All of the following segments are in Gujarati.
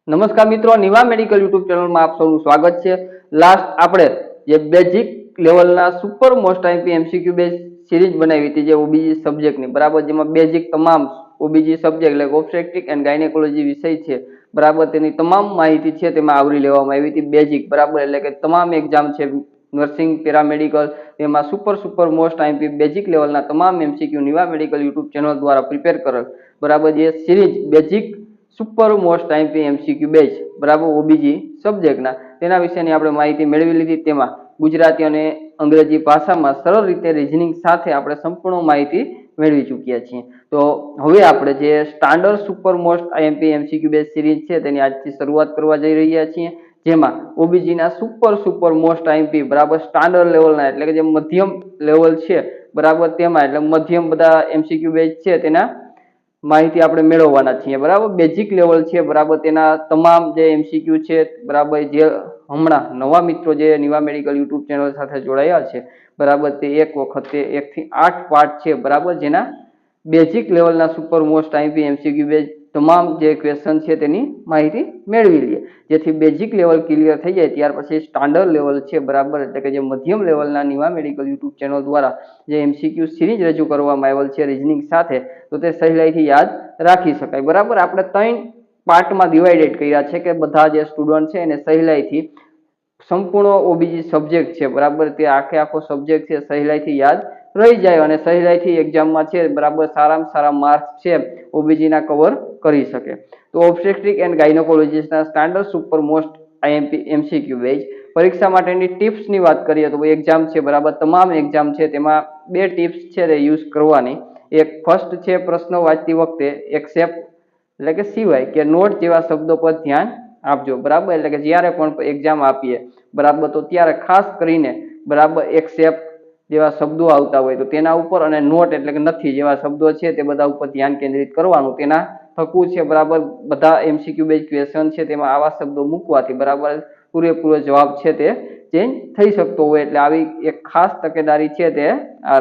નમસ્કાર મિત્રો, નિવા મેડિકલ યુટ્યુબ ચેનલમાં આપ સૌનું સ્વાગત છે। લાસ્ટ આપણે જે બેઝિક લેવલના super most IP MCQ base series બનાવી હતી જે ઓબીજી સબ્જેક્ટની, બરાબર, જેમાં બેઝિક તમામ ઓબીજી સબ્જેક્ટ એટલે ઓબ્સ્ટેટ્રિક એન્ડ ગાયનેકોલોજી વિષય છે, બરાબર, તેની તમામ માહિતી છે તેમાં આવરી લેવામાં આવી હતી। બેઝિક, બરાબર, એટલે કે તમામ એક્ઝામ છે નર્સિંગ, પેરામેડિકલ, એમાં સુપર મોસ્ટ આઈપી બેઝિક લેવલના તમામ MCQ Niva medical YouTube channel દ્વારા પ્રિપેર કરેલ, બરાબર, જે series basic super most IP MCQ base, બરાબર, ઓબીજી સબ્જેક્ટના તેના વિશેની આપણે માહિતી મેળવી લીધી। તેમાં ગુજરાતી અને અંગ્રેજી ભાષામાં સરળ રીતે રીઝનિંગ સાથે આપણે સંપૂર્ણ માહિતી મેળવી ચૂક્યા છીએ। તો હવે આપણે જે standard super most IP MCQ base series છે તેની આજથી શરૂઆત કરવા જઈ રહ્યા છીએ, જેમાં ઓબીજીના સુપર મોસ્ટ આઈપી, બરાબર, સ્ટાન્ડર્ડ લેવલના એટલે કે જે મધ્યમ લેવલ છે, બરાબર, તેમાં એટલે મધ્યમ બધા એમસીક્યુ બેઝ છે તેના માહિતી આપણે મેળવવાના છીએ, બરાબર। બેઝિક લેવલ છે, બરાબર, તેના તમામ જે એમસીક્યુ છે, બરાબર, જે હમણાં નવા મિત્રો જે નિવા મેડિકલ યુટ્યુબ ચેનલ સાથે જોડાયા છે, બરાબર, તે એક વખતે 1 થી 8 પાર્ટ છે, બરાબર, જેના બેઝિક લેવલના super most IP MCQ base તમામ જે ક્વેશ્ચન છે તેની માહિતી મેળવી લઈએ, જેથી બેઝિક લેવલ ક્લિયર થઈ જાય। ત્યાર પછી સ્ટાન્ડર્ડ લેવલ છે, બરાબર, એટલે કે જે મધ્યમ લેવલના નિવા મેડિકલ યુટ્યુબ ચેનલ દ્વારા જે એમસીક્યુ સિરીઝ રજૂ કરવામાં આવેલ છે રીઝનિંગ સાથે, તો તે સહેલાઈથી યાદ રાખી શકાય, બરાબર। આપણે 3 પાર્ટમાં ડિવાઇડેડ કર્યા છે કે બધા જે સ્ટુડન્ટ છે એને સહેલાઈથી સંપૂર્ણ ઓબીજી સબ્જેક્ટ છે, બરાબર, તે આખો સબ્જેક્ટ છે સહેલાઈથી યાદ રહી જાય અને સહેલાઈથી એક્ઝામમાં છે, બરાબર, સારામાં સારા માર્ક્સ છે ઓબીજીના કવર કરી શકે। તો ઓબ્સ્ટેટ્રિક એન્ડ ગાયનેકોલોજીના standard super most IMP MCQ base પરીક્ષા માટેની ટિપ્સની વાત કરીએ તો એક્ઝામ છે, બરાબર, તમામ એક્ઝામ છે તેમાં 2 ટિપ્સ છે તે યુઝ કરવાની। એક ફર્સ્ટ છે પ્રશ્ન વાંચતી વખતે એક્સેપ્ટ એટલે કે સિવાય કે નોટ જેવા શબ્દો પર ધ્યાન આપજો, બરાબર, એટલે કે જ્યારે પણ એક્ઝામ આપીએ, બરાબર, તો ત્યારે ખાસ કરીને, બરાબર, એક્સેપ્ટ જેવા શબ્દો આવતા હોય તો તેના ઉપર અને નોટ એટલે કે નથી જેવા શબ્દો છે તે બધા ઉપર ધ્યાન કેન્દ્રિત કરવાનું। તેના થકું છે, બરાબર, બધા એમસીક્યુ બેઝ ક્વેશ્ચન છે તેમાં આવા શબ્દો મૂકવાથી, બરાબર, પૂરેપૂરો જવાબ છે તે ચેન્જ થઈ શકતો હોય, એટલે આવી એક ખાસ તકેદારી છે તે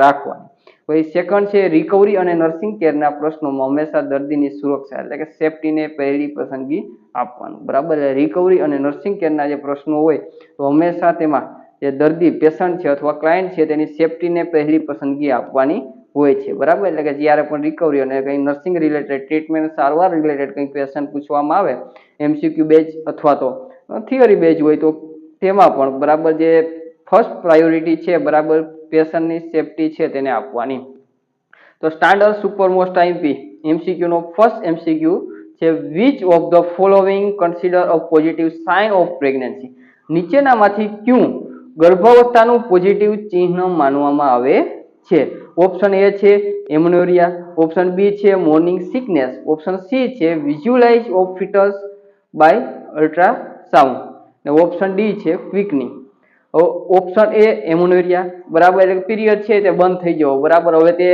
રાખવાની। પછી સેકન્ડ છે રિકવરી અને નર્સિંગ કેરના પ્રશ્નોમાં હંમેશા દર્દીની સુરક્ષા એટલે કે સેફટીને પહેલી પસંદગી આપવાનું, બરાબર। રિકવરી અને નર્સિંગ કેરના જે પ્રશ્નો હોય તો હંમેશા તેમાં જે દર્દી પેશન્ટ છે અથવા ક્લાયન્ટ છે તેની સેફટીને પહેલી પસંદગી આપવાની હોય છે, બરાબર, એટલે કે જ્યારે પણ રિકવરી અને કંઈ નર્સિંગ રિલેટેડ ટ્રીટમેન્ટ સારવાર રિલેટેડ કંઈ ક્વેશ્ચન પૂછવામાં આવે એમસીક્યુ બેઝ અથવા તો થિયરી બેઝ હોય તો તેમાં પણ, બરાબર, જે ફર્સ્ટ પ્રાયોરિટી છે, બરાબર, પેશન્ટની સેફટી છે તેને આપવાની। તો standard super most IP MCQ નો ફર્સ્ટ એમસીક્યુ છે which of the following consider a positive sign of pregnancy, નીચેનામાંથી ક્યું ગર્ભાવસ્થાનું પોઝિટિવ ચિહ્ન માનવામાં આવે છે? ઓપ્શન એ છે એમનોરિયા, ઓપ્શન બી છે મોર્નિંગ સિકનેસ, ઓપ્શન સી છે visualise of fetus by ultrasound અને ઓપ્શન ડી છે ક્વિકનિંગ। ઓપ્શન એ એમનોરિયા, બરાબર, એટલે પીરિયડ છે તે બંધ થઈ જવો, બરાબર, હવે તે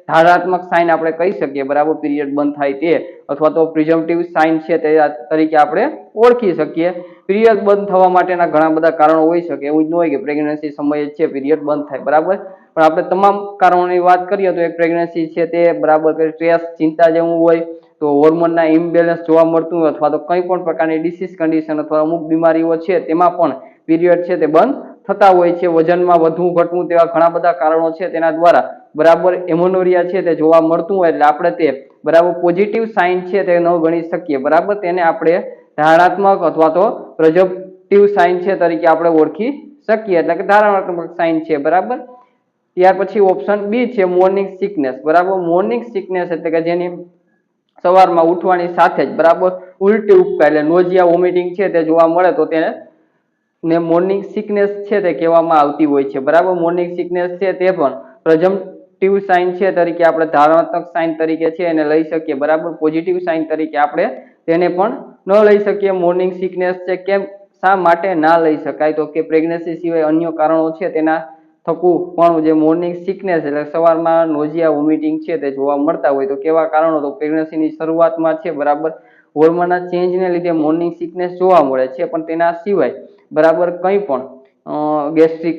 ધારણાત્મક સાઇન આપણે કહી શકીએ, બરાબર, પીરિયડ બંધ થાય તે, અથવા તો પ્રિઝમ્પટિવ સાઇન છે તે તરીકે આપણે ઓળખી શકીએ। પીરિયડ બંધ થવા માટેના ઘણા બધા કારણો હોઈ શકે, એવું જ ન હોય કે પ્રેગ્નન્સી સમયે છે પીરિયડ બંધ થાય, બરાબર, પણ આપણે તમામ કારણોની વાત કરીએ તો એક પ્રેગ્નન્સી છે તે, બરાબર, સ્ટ્રેસ, ચિંતા જેવું હોય તો હોર્મોનના ઇમ્બેલેન્સ જોવા મળતું હોય અથવા તો કંઈ પણ પ્રકારની ડિસીઝ કન્ડિશન અથવા અમુક બીમારીઓ છે તેમાં પણ પીરિયડ છે તે બંધ થતા હોય છે, વજનમાં વધવું ઘટવું તેવા ઘણા બધા કારણો છે તેના દ્વારા, બરાબર, એમોનોરિયા છે તે જોવા મળતું હોય એટલે આપણે તે, બરાબર, પોઝિટિવ સાઇન છે તે ન ગણી શકીએ, બરાબર, તેને આપણે ધારણાત્મક અથવા તો પ્રિઝમ્પટિવ સાઇન છે તરીકે આપણે ઓળખી શકીએ, એટલે કે ધારણાત્મક સાઇન છે, બરાબર। ત્યાર પછી ઓપ્શન બી છે મોર્નિંગ સિકનેસ, બરાબર, મોર્નિંગ સિકનેસ એટલે કે જેની સવારમાં ઉઠવાની સાથે જ, બરાબર, ઉલટી ઉપકા એટલે નોઝિયા વોમિટિંગ છે તે જોવા મળે તો તેને ને મોર્નિંગ સિકનેસ છે તે કહેવામાં આવતી હોય છે, બરાબર। મોર્નિંગ સિકનેસ છે તે પણ પ્રિઝમ્પટિવ સાઇન છે તરીકે આપણે ધારણાત્મક સાઇન તરીકે છે એને લઈ શકીએ, બરાબર, પોઝિટિવ સાઇન તરીકે આપણે તેને પણ ન લઈ શકીએ। મોર્નિંગ સિકનેસ છે કેમ, શા માટે ના લઈ શકાય તો કે પ્રેગ્નન્સી સિવાય અન્ય કારણો છે તેના થકું પણ જે મોર્નિંગ સિકનેસ એટલે સવારમાં નોઝિયા વોમિટિંગ છે તે જોવા મળતા હોય તો કેવા કારણો તો પ્રેગ્નન્સીની શરૂઆતમાં છે, બરાબર, હોર્મોનના ચેન્જને લીધે મોર્નિંગ સિકનેસ જોવા મળે છે, પણ તેના સિવાય, બરાબર, કંઈ પણ ગેસ્ટ્રિક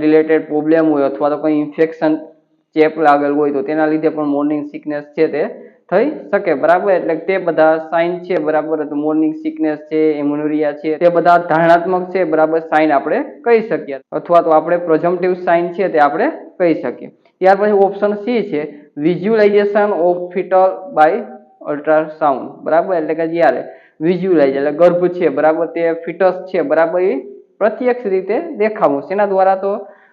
રિલેટેડ પ્રોબ્લેમ હોય અથવા તો કંઈ ઇન્ફેક્શન ચેપ લાગેલ હોય તો તેના લીધે પણ મોર્નિંગ સિકનેસ છે તે થઈ શકે, બરાબર. એટલે તે બધા સાઇન છે, બરાબર, મોર્નિંગ સિકનેસ છે, એમ્યુનોરિયા છે, તે બધા ધારણાત્મક છે, બરાબર, સાઇન આપણે કહી શકીએ, અથવા તો આપણે પ્રોઝમ્પટિવ સાઇન છે તે આપણે કહી શકીએ. ત્યાર પછી ઓપ્શન સી છે વિઝ્યુલાઇઝેશન ઓફ ફીટલ બાય અલ્ટ્રાસાઉન્ડ, બરાબર. એટલે કે જ્યારે વિઝ્યુલાઇઝ એટલે ગર્ભ છે, બરાબર, તે ફિટસ છે, બરાબર, એ પ્રત્યક્ષ રીતે દેખાવું શેના દ્વારા? તો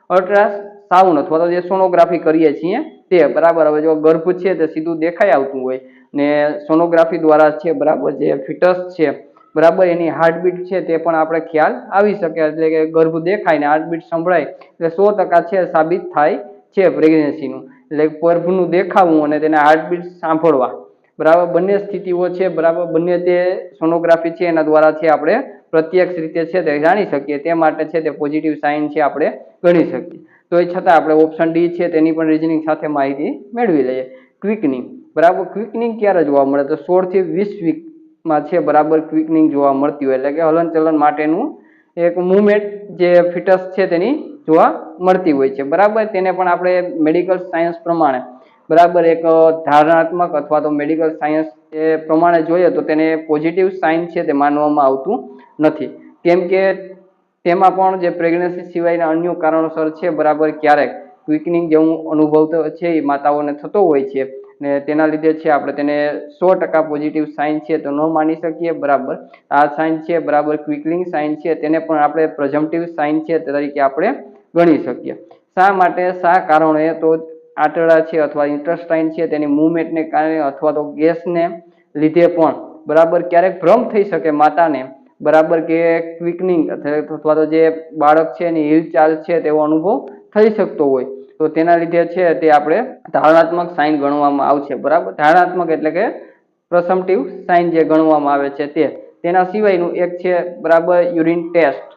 અલ્ટ્રાસાઉન્ડ અથવા તો જે સોનોગ્રાફી કરીએ છીએ તે, બરાબર. હવે જો ગર્ભ છે તે સીધું દેખાઈ આવતું હોય ને સોનોગ્રાફી દ્વારા છે, બરાબર, જે ફિટસ છે, બરાબર, એની હાર્ટબીટ છે તે પણ આપણે ખ્યાલ આવી શકે. એટલે કે ગર્ભ દેખાય ને હાર્ટબીટ સંભળાય એટલે 100% છે સાબિત થાય છે પ્રેગ્નન્સીનું. એટલે ગર્ભનું દેખાવું અને તેને હાર્ટબીટ સાંભળવા, બરાબર, બંને સ્થિતિઓ છે, બરાબર, બંને તે સોનોગ્રાફી છે એના દ્વારા છે આપણે પ્રત્યક્ષ રીતે છે તે જાણી શકીએ. તે માટે છે તે પોઝિટિવ સાઇન છે આપણે ગણી શકીએ. તો એ છતાં આપણે ઓપ્શન ડી છે તેની પણ રીઝનિંગ સાથે માહિતી મેળવી લઈએ. ક્વિકનિંગ, બરાબર. ક્વિકનિંગ ક્યારે જોવા મળે? તો 16 થી 20 વીકમાં છે, બરાબર, ક્વિકનિંગ જોવા મળતી હોય. એટલે કે હલનચલન માટેનું એક મુવમેન્ટ જે ફિટસ છે તેની જોવા મળતી હોય છે, બરાબર. તેને પણ આપણે મેડિકલ સાયન્સ પ્રમાણે, બરાબર, એક ધારણાત્મક અથવા તો મેડિકલ સાયન્સ પ્રમાણે જોઈએ તો તેને પોઝિટિવ સાઇન છે તે માનવામાં આવતું નથી. કેમ કે તેમાં પણ જે પ્રેગ્નન્સી સિવાયના અન્ય કારણોસર છે, બરાબર, ક્યારેક ક્વિકનિંગ જેવું અનુભવ છે એ માતાઓને થતો હોય છે ને તેના લીધે છે આપણે તેને 100% પોઝિટિવ સાઇન છે તો ન માની શકીએ, બરાબર. આ સાઇન છે, બરાબર, ક્વિકનિંગ સાઇન છે તેને પણ આપણે પ્રેઝમ્પટિવ સાઇન છે તરીકે આપણે ગણી શકીએ. શા માટે? શા કારણે? તો આંતરડા છે અથવા ઇન્ટેસ્ટાઇન છે તેની મૂવમેન્ટને કારણે અથવા તો ગેસને લીધે પણ, બરાબર, ક્યારેક ભ્રમ થઈ શકે માતાને, બરાબર, કે ક્વિકનિંગ અથવા તો જે બાળક છે એની હિલચાલ છે તેવો અનુભવ થઈ શકતો હોય તો તેના લીધે છે તે આપણે ધારણાત્મક સાઇન ગણવામાં આવશે, બરાબર. ધારણાત્મક એટલે કે પ્રેઝમ્પટિવ સાઇન જે ગણવામાં આવે છે તે. તેના સિવાયનું એક છે, બરાબર, યુરિન ટેસ્ટ,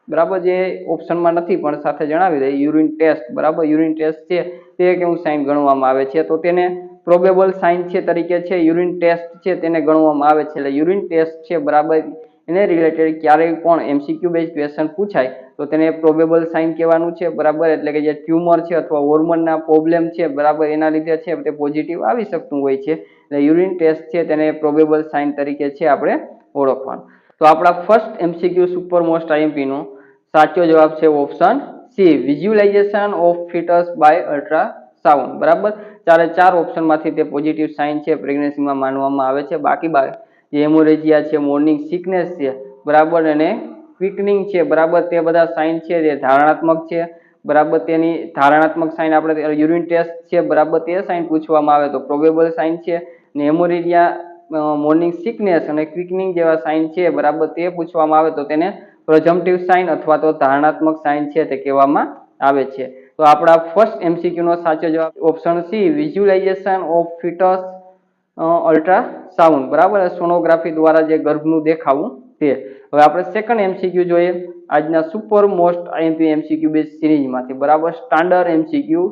બરાબર, જે ઓપ્શનમાં નથી પણ સાથે જણાવી દઈએ. યુરિન ટેસ્ટ, બરાબર, યુરિન ટેસ્ટ છે તે કેવું સાઇન ગણવામાં આવે છે? તો તેને પ્રોબેબલ સાઇન છે તરીકે છે યુરિન ટેસ્ટ છે તેને ગણવામાં આવે છે. એટલે યુરિન ટેસ્ટ છે, બરાબર, એને રિલેટેડ ક્યારેય પણ એમસીક્યુ બેઝ ક્વેશ્ચન પૂછાય તો તેને પ્રોબેબલ સાઇન કહેવાનું છે, બરાબર. એટલે કે જે ટ્યુમર છે અથવા હોર્મોનના પ્રોબ્લેમ છે, બરાબર, એના લીધે છે તે પોઝિટિવ આવી શકતું હોય છે. એટલે યુરિન ટેસ્ટ છે તેને પ્રોબેબલ સાઇન તરીકે છે આપણે ઓળખવાનું. તો આપણા first MCQ super most IMP નો સાચો જવાબ છે option C, visualization of fetus by ultrasound, બરાબર. 4 ઓપ્શનમાંથી તે પોઝિટિવ સાઇન છે પ્રેગ્નન્સીમાં માનવામાં આવે છે. બાકી જે હેમોરેજિયા છે, મોર્નિંગ સિકનેસ છે, બરાબર, અને ક્વિકનિંગ છે, બરાબર, તે બધા સાઇન છે તે ધારણાત્મક છે, બરાબર. તેની ધારણાત્મક સાઇન આપણે યુરિન ટેસ્ટ છે, બરાબર, તે સાઇન પૂછવામાં આવે તો પ્રોબેબલ સાઇન છે. ને હેમોરેજિયા, મોર્નિંગ સિકનેસ અને ક્વિકનિંગ જેવા સાઇન છે, બરાબર, તે પૂછવામાં આવે તો તેને પ્રેઝમ્પટિવ સાઇન અથવા તો ધારણાત્મક સાઇન છે તે કહેવામાં આવે છે. તો આપણા ફર્સ્ટ એમસીક્યુ નો સાચો જવાબ option C, visualization of fetus ultrasound, બરાબર, સોનોગ્રાફી દ્વારા જે ગર્ભનું દેખાવું તે. હવે આપણે સેકન્ડ એમસીક્યુ જોઈએ આજના super most IMP MCQ base સિરીઝમાંથી, બરાબર, standard MCQ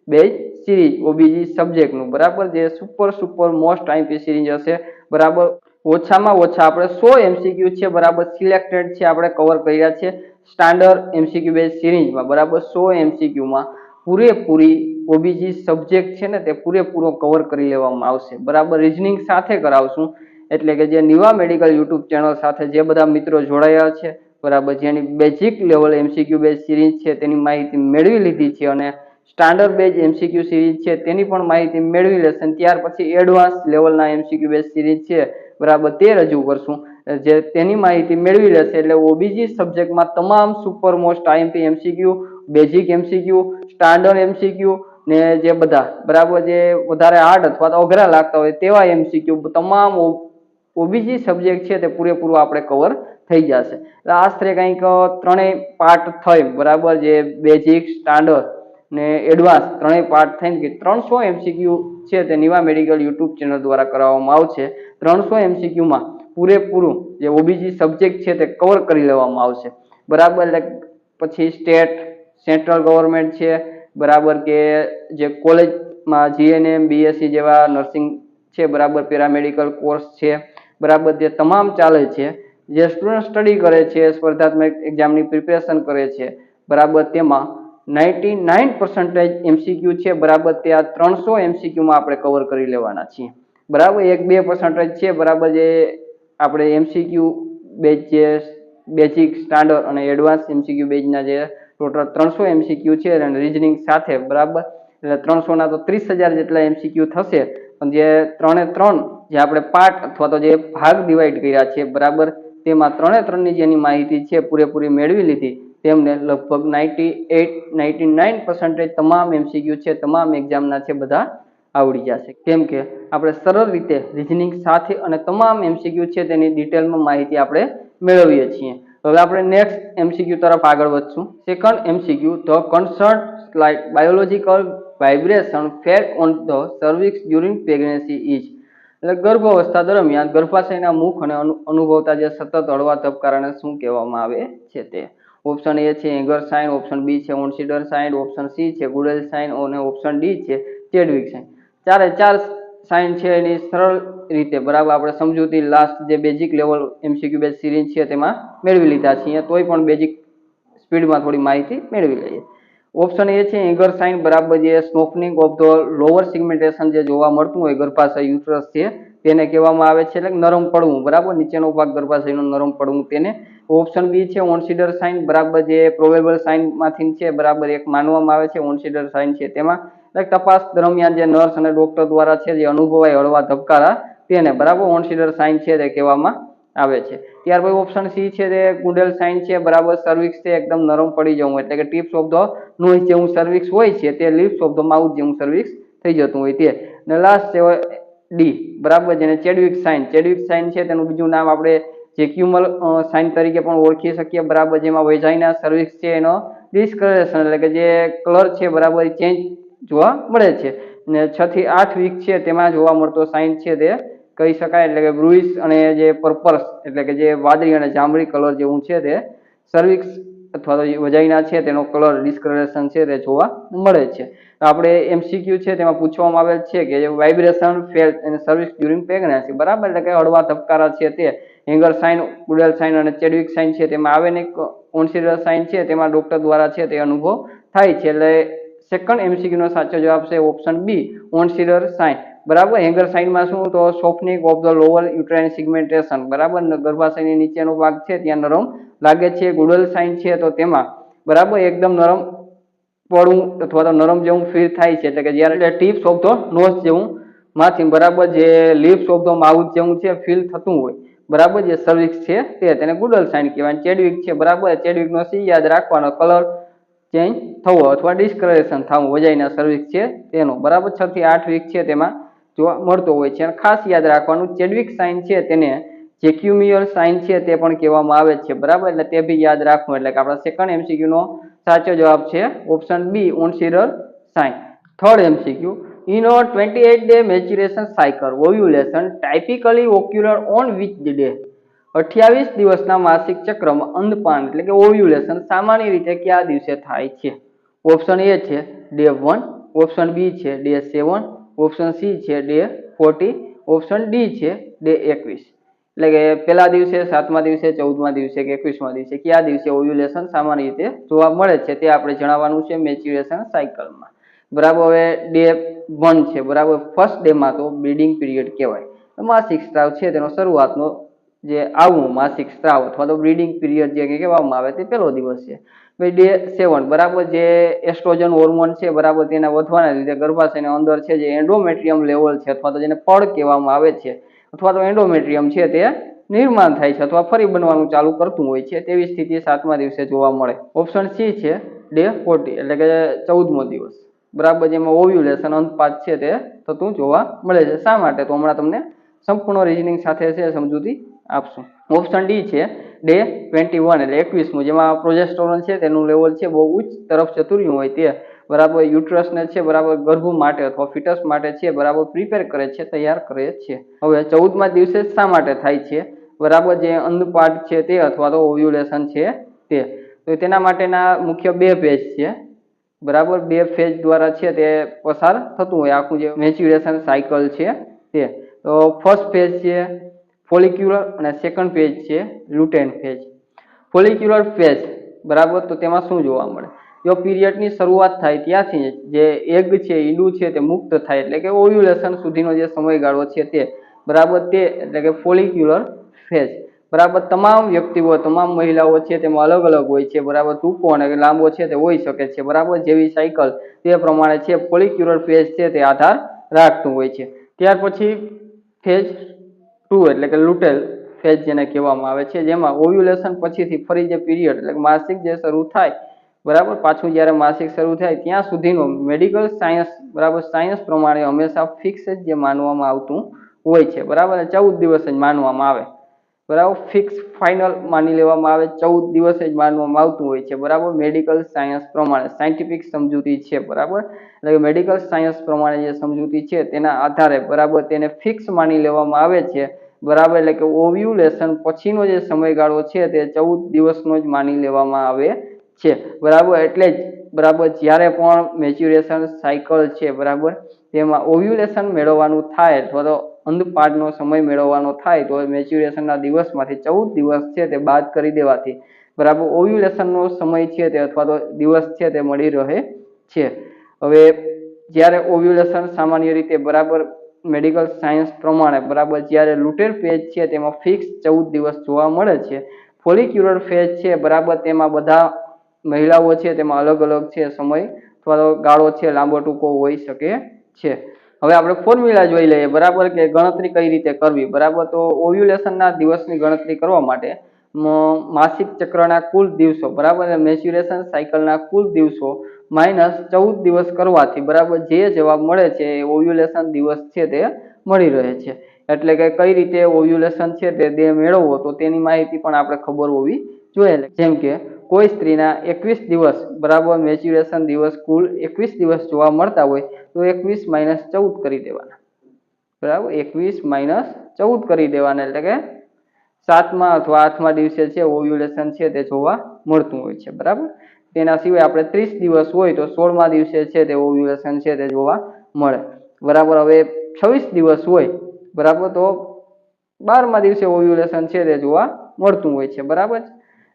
base series OBG સબ્જેક્ટનું, બરાબર, જે સુપર મોસ્ટ આઈએમપી સિરીઝ હશે, બરાબર. ઓછામાં ઓછા આપણે 100 એમસીક્યુ છે, બરાબર, સિલેક્ટેડ છે આપણે કવર કર્યા છે સ્ટાન્ડર્ડ એમસીક્યુ બેઝ સિરીઝમાં, બરાબર. 100 એમસીક્યુમાં પૂરેપૂરી ઓબીજી સબ્જેક્ટ છે ને તે પૂરેપૂરો કવર કરી લેવામાં આવશે, બરાબર. રીઝનિંગ સાથે કરાવશું. એટલે કે જે નિવા મેડિકલ યુટ્યુબ ચેનલ સાથે જે બધા મિત્રો જોડાયા છે, બરાબર, જેની basic level MCQ base series છે તેની માહિતી મેળવી લીધી છે અને સ્ટાન્ડર્ડ બેઝ એમસીક્યુ સિરીઝ છે તેની પણ માહિતી મેળવી લેશે. ત્યાર પછી એડવાન્સ લેવલના એમસીક્યુ બેઝ સિરીઝ છે, બરાબર, તે રજૂ કરશું જે તેની માહિતી મેળવી લેશે. એટલે ઓબીજી સબ્જેક્ટમાં તમામ super most IMP MCQ, basic MCQ, standard MCQ ને જે બધા, બરાબર, જે વધારે હાર્ડ અથવા તો અઘરા લાગતા હોય તેવા એમસીક્યુ તમામ ઓબીજી સબ્જેક્ટ છે તે પૂરેપૂરું આપણે કવર થઈ જશે. એટલે આશરે કંઈક 3 પાર્ટ થઈ, બરાબર, જે બેઝિક, સ્ટાન્ડર્ડ ને એડવાન્સ 3 પાર્ટ થઈને 300 એમસીક્યુ છે તે નિવા મેડિકલ યુટ્યુબ ચેનલ દ્વારા કરાવવામાં આવશે. 300 એમસીક્યુમાં પૂરેપૂરું જે ઓબીજી સબ્જેક્ટ છે તે કવર કરી લેવામાં આવશે, બરાબર. એટલે પછી સ્ટેટ, સેન્ટ્રલ ગવર્મેન્ટ છે, બરાબર, કે જે કોલેજમાં જીએનએમ, બીએસસી જેવા નર્સિંગ છે, બરાબર, પેરામેડિકલ કોર્સ છે, બરાબર, જે તમામ ચાલે છે, જે સ્ટુડન્ટ સ્ટડી કરે છે, સ્પર્ધાત્મક એક્ઝામની પ્રિપેરેશન કરે છે, બરાબર, તેમાં 99% એમસીક્યુ છે, બરાબર, તે આ 300 એમસીક્યુમાં આપણે કવર કરી લેવાના છીએ, બરાબર 1-2% છે બરાબર જે આપણે MCQ બેચ જે બેઝિક સ્ટાન્ડર્ડ અને એડવાન્સ MCQ બેચના જે ટોટલ 300 MCQ છે અને રીઝનિંગ સાથે બરાબર એટલે 300 ના તો 30,000 જેટલા MCQ થશે પણ જે 3 જે આપણે પાર્ટ અથવા તો જે ભાગ ડિવાઈડ કર્યા છે બરાબર તેમાં 3 ની જેની માહિતી છે પૂરેપૂરી મેળવી લીધી તેમને લગભગ 98-99% તમામ MCQ છે તમામ એક્ઝામના છે બધા આવડી જશે કેમ કે આપણે સરળ રીતે રીઝનિંગ સાથે અને તમામ MCQ છે તેની ડિટેલમાં માહિતી આપણે મેળવીએ છીએ હવે આપણે નેક્સ્ટ MCQ તરફ આગળ વધશું second MCQ the concern slide biological vibration felt on the cervix during pregnancy is એટલે ગર્ભાવસ્થા દરમિયાન ગર્ભાશયના મુખ અને અનુભવતા જે સતત હળવા ધબકારાને શું કહેવામાં આવે છે તે ઓપ્શન એ છે એંગર સાઇન, ઓપ્શન બી છે ઓનસિડર સાઇન, ઓપ્શન સી છે ગુડેલ સાઇન અને ઓપ્શન ડી છે ચેડવિક સાઇન. ચાર સાઇન છે એની સરળ રીતે બરાબર આપણે સમજૂતી લાસ્ટ જે basic level MCQ base series છે તેમાં મેળવી લીધા છીએ તોય પણ બેઝિક સ્પીડમાં થોડી માહિતી મેળવી લઈએ. ઓપ્શન એ છે એંગર સાઇન બરાબર જે સ્નોફનિંગ ઓફ ધ લોઅર સિગ્મેન્ટેશન જે જોવા મળતું હોય ગર્ભાશય યુટ્રસ છે તેને કહેવામાં આવે છે એટલે નરમ પડવું બરાબર નીચેનો ભાગ ગર્ભાશયનો નરમ પડવું તેને. ઓપ્શન બી છે ઓનસિડર સાઇન બરાબર જે પ્રોબેબલ સાઇન માંથી છે બરાબર એક માનવામાં આવે છે ઓનસિડર સાઇન છે તેમાં તપાસ દરમિયાન જે નર્સ અને ડોક્ટર દ્વારા છે જે અનુભવાય હળવા ધબકારા તેને બરાબર ઓનસિડર સાઇન છે તે કહેવામાં આવે છે. ત્યાર પછી ઓપ્શન સી છે તે ગુડેલ સાઇન છે બરાબર સર્વિક્સ છે એકદમ નરમ પડી જવું એટલે કે ટિપ્સ ઓફ ધ નોઝ જેવું સર્વિક્સ હોય છે તે લિપ્સ ઓફ ધ માઉથ જેવું સર્વિક્સ થઈ જતું હોય તે. અને લાસ્ટ છે ડી બરાબર જેને ચેડવિક સાઇન છે તેનું બીજું નામ આપણે જે ક્યુમલ સાઇન તરીકે પણ ઓળખી શકીએ બરાબર જેમાં વેજાઇના સર્વિક્સ છે એનો ડિસ્કલરેશન એટલે કે જે કલર છે બરાબર ચેન્જ જોવા મળે છે ને 6 થી 8 વીક છે તેમાં જોવા મળતો સાઇન છે તે કહી શકાય એટલે કે બ્રુઇસ અને જે પર્પલ્સ એટલે કે જે વાદળી અને જાંબલી કલર જેવું છે તે સર્વિક્સ અથવા તો વજાઇના છે તેનો કલર ડિસ્કલરેશન છે તે જોવા મળે છે. આપણે MCQ છે તેમાં પૂછવામાં આવેલ છે કે વાઇબ્રેશન ફેલ્ટ અને સર્વિક્સ ડ્યુરિંગ પ્રેગ્નન્સી બરાબર એટલે કે હળવા ધબકારા છે તે એંગર સાઇન, ગુડેલ સાઇન અને ચેડવિક સાઇન છે તેમાં આવે ને ઓનસિડર સાઇન છે તેમાં ડોક્ટર દ્વારા છે તે અનુભવ થાય છે એટલે સેકન્ડ MCQ નો સાચો જવાબ છે ઓપ્શન બી ઓનસિડર સાઇન બરાબર. એંગર સાઇનમાં શું તો સોફ્ટનિંગ ઓફ ધ લોઅર યુટ્રાઇન સિગ્મેન્ટેશન બરાબર ગર્ભાશયની નીચેનો ભાગ છે ત્યાં નરમ લાગે છે. ગુડલ સાઇન છે તો તેમાં બરાબર એકદમ નરમ પડવું અથવા તો નરમ જેવું ફીલ થાય છે એટલે કે જ્યારે ટિપ્સ ઓફ ધ નોઝ જેવું માંથી બરાબર જે લિપ્સ ઓફ ધ માઉથ જેવું છે ફીલ થતું હોય બરાબર જે સર્વિક્સ છે તેને ગુડલ સાઇન કહેવાય. ચેડવિક છે બરાબર ચેડવિક નો સી યાદ રાખવાનો કલર ચેન્જ થવો અથવા ડિસ્કલરેશન થવું વજાઇના સર્વિક્સ છે તેનો બરાબર 6 થી 8 વીક છે તેમાં જોવા મળતો હોય છે. અને ખાસ યાદ રાખવાનું ચેડવિક સાઇન છે તેને જેક્યુમિયલ સાઇન છે તે પણ કહેવામાં આવે છે બરાબર એટલે તે બી યાદ રાખવું એટલે કે આપણા સેકન્ડ MCQ નો સાચો જવાબ છે option B Osiander sign. Third MCQ in a 28-day maturation cycle ovulation typically occur on which day 28 દિવસના માસિક ચક્રમાં અંડપાન એટલે કે ઓવ્યુલેશન સામાન્ય રીતે કયા દિવસે થાય છે? ઓપ્શન એ છે ડે 1, ઓપ્શન બી છે ડે 7, ઓપ્શન સી છે ડે 40, ઓપ્શન ડી છે ડે 21. એટલે કે પહેલા દિવસે, 7મા દિવસે, 14મા દિવસે કે 21મા દિવસે કયા દિવસે ઓવ્યુલેશન સામાન્ય રીતે જોવા મળે છે તે આપણે જણાવવાનું છે મેચ્યુરેશન સાયકલમાં બરાબર. હવે ડે 1 છે બરાબર ફર્સ્ટ ડે માં તો બ્લીડિંગ પીરિયડ કહેવાય માસિક સ્ત્રાવ છે તેનો શરૂઆતનો જે આવવું માસિક સ્ત્રાવ અથવા તો બ્લીડિંગ પીરિયડ જે કહેવામાં આવે તે પહેલો દિવસ છે. ભાઈ ડે 7 બરાબર જે એસ્ટ્રોજન હોર્મોન છે બરાબર તેના વધવાના લીધે ગર્ભાશયની અંદર છે જે એન્ડોમેટ્રિયમ લેવલ છે અથવા તો જેને પડ કહેવામાં આવે છે અથવા તો એન્ડોમેટ્રિયમ છે તે નિર્માણ થાય છે અથવા ફરી બનવાનું ચાલુ કરતું હોય છે તેવી સ્થિતિ 7મા દિવસે જોવા મળે. ઓપ્શન સી છે ડે 40 એટલે કે 14મો દિવસ બરાબર જેમાં ઓવ્યુલેશન અંતપાત છે તે થતું જોવા મળે છે. શા માટે તો હમણાં તમને સંપૂર્ણ રીઝનિંગ સાથે છે સમજૂતી આપશું. ઓપ્શન ડી છે ડે 21 એટલે 21મું જેમાં પ્રોજેસ્ટેરોન છે તેનું લેવલ છે બહુ ઉચ્ચ તરફ જતું રહ્યું હોય તે બરાબર યુટ્રસને છે બરાબર ગર્ભ માટે અથવા ફિટસ માટે છે બરાબર પ્રિપેર કરે છે તૈયાર કરે છે. હવે 14મા દિવસે શા માટે થાય છે બરાબર જે અંડપાટ છે તે અથવા તો ઓવ્યુલેશન છે તે તો તેના માટેના મુખ્ય 2 ફેઝ છે બરાબર 2 ફેઝ દ્વારા છે તે પસાર થતું હોય આખું જે મેચ્યુરેશન સાયકલ છે તે. તો ફર્સ્ટ ફેઝ છે ફોલિક્યુલર અને સેકન્ડ ફેઝ છે લ્યુટેન ફેઝ. ફોલિક્યુલર ફેઝ બરાબર તો તેમાં શું જોવા મળે જો પીરિયડની શરૂઆત થાય ત્યાંથી જે એગ છે ઈંડું છે તે મુક્ત થાય એટલે કે ઓવ્યુલેશન સુધીનો જે સમયગાળો છે તે બરાબર તે એટલે કે ફોલિક્યુલર ફેઝ બરાબર તમામ વ્યક્તિઓ તમામ મહિલાઓ છે તેમાં અલગ અલગ હોય છે બરાબર ટૂંકો અને લાંબો છે તે હોઈ શકે છે બરાબર જેવી સાયકલ તે પ્રમાણે છે ફોલિક્યુલર ફેઝ છે તે આધાર રાખતું હોય છે ત્યાર પછી ફેઝ 2 એટલે કે લુટેલ ફેઝ જેને કહેવામાં આવે છે જેમાં ઓવ્યુલેશન પછીથી ફરી જે પીરિયડ એટલે કે માસિક જે શરૂ થાય બરાબર પાછું જ્યારે માસિક શરૂ થાય ત્યાં સુધીનો મેડિકલ સાયન્સ બરાબર સાયન્સ પ્રમાણે હંમેશા ફિક્સ જ જે માનવામાં આવતું હોય છે બરાબર 14 દિવસ જ માનવામાં આવે બરાબર ફિક્સ ફાઇનલ માની લેવામાં આવે 14 દિવસ જ માનવામાં આવતું હોય છે બરાબર મેડિકલ સાયન્સ પ્રમાણે સાયન્ટિફિક સમજૂતી છે બરાબર એટલે કે મેડિકલ સાયન્સ પ્રમાણે જે સમજૂતી છે તેના આધારે બરાબર તેને ફિક્સ માની લેવામાં આવે છે બરાબર એટલે કે ઓવ્યુલેશન પછીનો જે સમયગાળો છે તે 14 દિવસનો જ માની લેવામાં આવે છે બરાબર એટલે જ બરાબર જ્યારે પણ મેચ્યુરેશન સાયકલ છે બરાબર તેમાં ઓવ્યુલેશન મેળવવાનું થાય અથવા તો અંધપાડનો સમય મેળવવાનો થાય તો મેચ્યુરેશનના દિવસમાંથી 14 દિવસ છે તે બાદ કરી દેવાથી બરાબર ઓવ્યુલેશનનો સમય છે તે અથવા તો દિવસ છે તે મળી રહે છે હવે જ્યારે ઓવ્યુલેશન સામાન્ય રીતે બરાબર મેડિકલ સાયન્સ પ્રમાણે બરાબર જ્યારે લુટેલ ફેઝ છે તેમાં ફિક્સ 14 દિવસ જોવા મળે છે ફોલિક્યુલર ફેઝ છે બરાબર તેમાં બધા મહિલાઓ છે તેમાં અલગ અલગ છે સમય અથવા તો ગાળો છે લાંબો ટૂંકો હોઈ શકે છે હવે આપણે ફોર્મ્યુલા જોઈ લઈએ બરાબર કે ગણતરી કઈ રીતે કરવી બરાબર તો ઓવ્યુલેશનના દિવસની ગણતરી કરવા માટે માસિક ચક્રના કુલ દિવસો બરાબર મેચ્યુરેશન સાયકલના કુલ દિવસો માઇનસ 14 દિવસ કરવાથી બરાબર જે જવાબ મળે છે એ ઓવ્યુલેશન દિવસ છે તે મળી રહે છે એટલે કે કઈ રીતે ઓવ્યુલેશન છે તે મેળવવો તો તેની માહિતી પણ આપણે ખબર હોવી જોઈએ જેમ કે કોઈ સ્ત્રીના 21 દિવસ બરાબર મેચ્યુરેશન દિવસ કુલ 21 દિવસ જોવા મળતા હોય તો 21 માઇનસ 14 કરી દેવાના બરાબર 21 - 14 કરી દેવાના એટલે કે 7મા અથવા 8મા દિવસે છે ઓવ્યુલેશન છે તે જોવા મળતું હોય છે બરાબર તેના સિવાય આપણે 30 દિવસ હોય તો 16મા દિવસે છે તે ઓવ્યુલેશન છે તે જોવા મળે બરાબર હવે 26 દિવસ હોય બરાબર તો 12મા દિવસે ઓવ્યુલેશન છે તે જોવા મળતું હોય છે બરાબર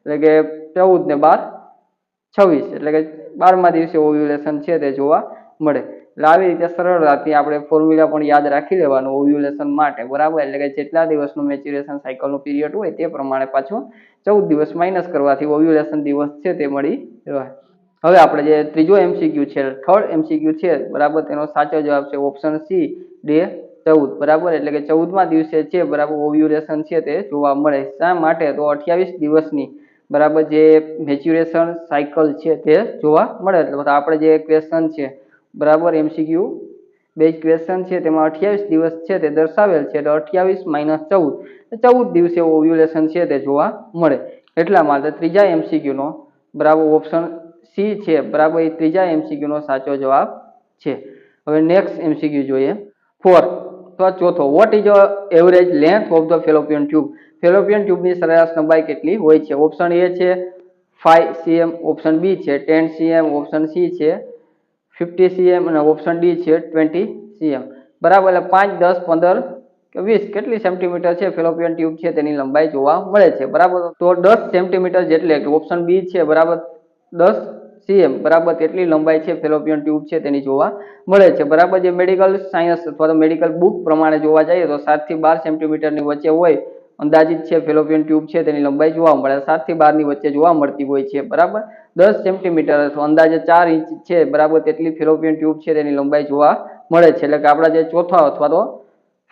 એટલે કે 14 ને 12 26 એટલે કે 12મા દિવસે ઓવ્યુલેશન છે તે જોવા મળે એટલે આવી રીતે સરળતાથી આપણે ફોર્મ્યુલા પણ યાદ રાખી લેવાનું ઓવ્યુલેશન માટે બરાબર એટલે કે જેટલા દિવસનું મેચ્યુરેશન સાયકલનું પીરિયડ હોય તે પ્રમાણે પાછું 14 દિવસ માઇનસ કરવાથી ઓવ્યુલેશન દિવસ છે તે મળી રહે હવે આપણે જે ત્રીજો એમસીક્યુ છે થર્ડ એમસીક્યુ છે બરાબર તેનો સાચો જવાબ છે ઓપ્શન સી ડે 14 બરાબર એટલે કે 14મા દિવસે છે બરાબર ઓવ્યુલેશન છે તે જોવા મળે શા માટે તો 28 દિવસની બરાબર જે મેચ્યુરેશન સાયકલ છે તે જોવા મળે એટલે આપણે જે ક્વેશ્ચન છે બરાબર એમસીક્યુ બે ક્વેશ્ચન છે તેમાં 28 દિવસ છે તે દર્શાવેલ છે તો 28 - 14 દિવસે ઓવ્યુલેશન છે તે જોવા મળે એટલા માટે ત્રીજા એમસીક્યુ નો બરાબર ઓપ્શન સી છે બરાબર એ ત્રીજા એમસીક્યુ નો સાચો જવાબ છે હવે નેક્સ્ટ એમસીક્યુ જોઈએ 4 તો ચોથો what is average length of the fallopian tube fallopian ટ્યુબની સરેરાશ લંબાઈ કેટલી હોય છે ઓપ્શન એ છે 5 cm ઓપ્શન બી છે 10 cm ઓપ્શન સી છે 50 cm અને ઓપ્શન ડી છે 20 cm બરાબર એટલે 5 10 15 કે 20 કેટલી સેન્ટીમીટર છે ફેલોપિયન ટ્યુબ છે તેની લંબાઈ જોવા મળે છે બરાબર તો 10 સેન્ટીમીટર જેટલી કે ઓપ્શન બી છે બરાબર 10 cm બરાબર તેટલી લંબાઈ છે ફેલોપિયન ટ્યુબ છે તેની જોવા મળે છે બરાબર જે મેડિકલ સાયન્સ અથવા તો મેડિકલ બુક પ્રમાણે જોવા જઈએ તો 7 થી 12 સેન્ટીમીટરની વચ્ચે હોય અંદાજિત છે ફેલોપિયન ટ્યુબ છે તેની લંબાઈ જોવા મળે 7 થી 12 ની વચ્ચે જોવા મળતી હોય છે બરાબર 10 સેન્ટીમીટર અથવા અંદાજે 4 ઇંચ છે બરાબર તેટલી ફેલોપિયન ટ્યુબ છે તેની લંબાઈ જોવા મળે છે એટલે કે આપણા જે ચોથા અથવા તો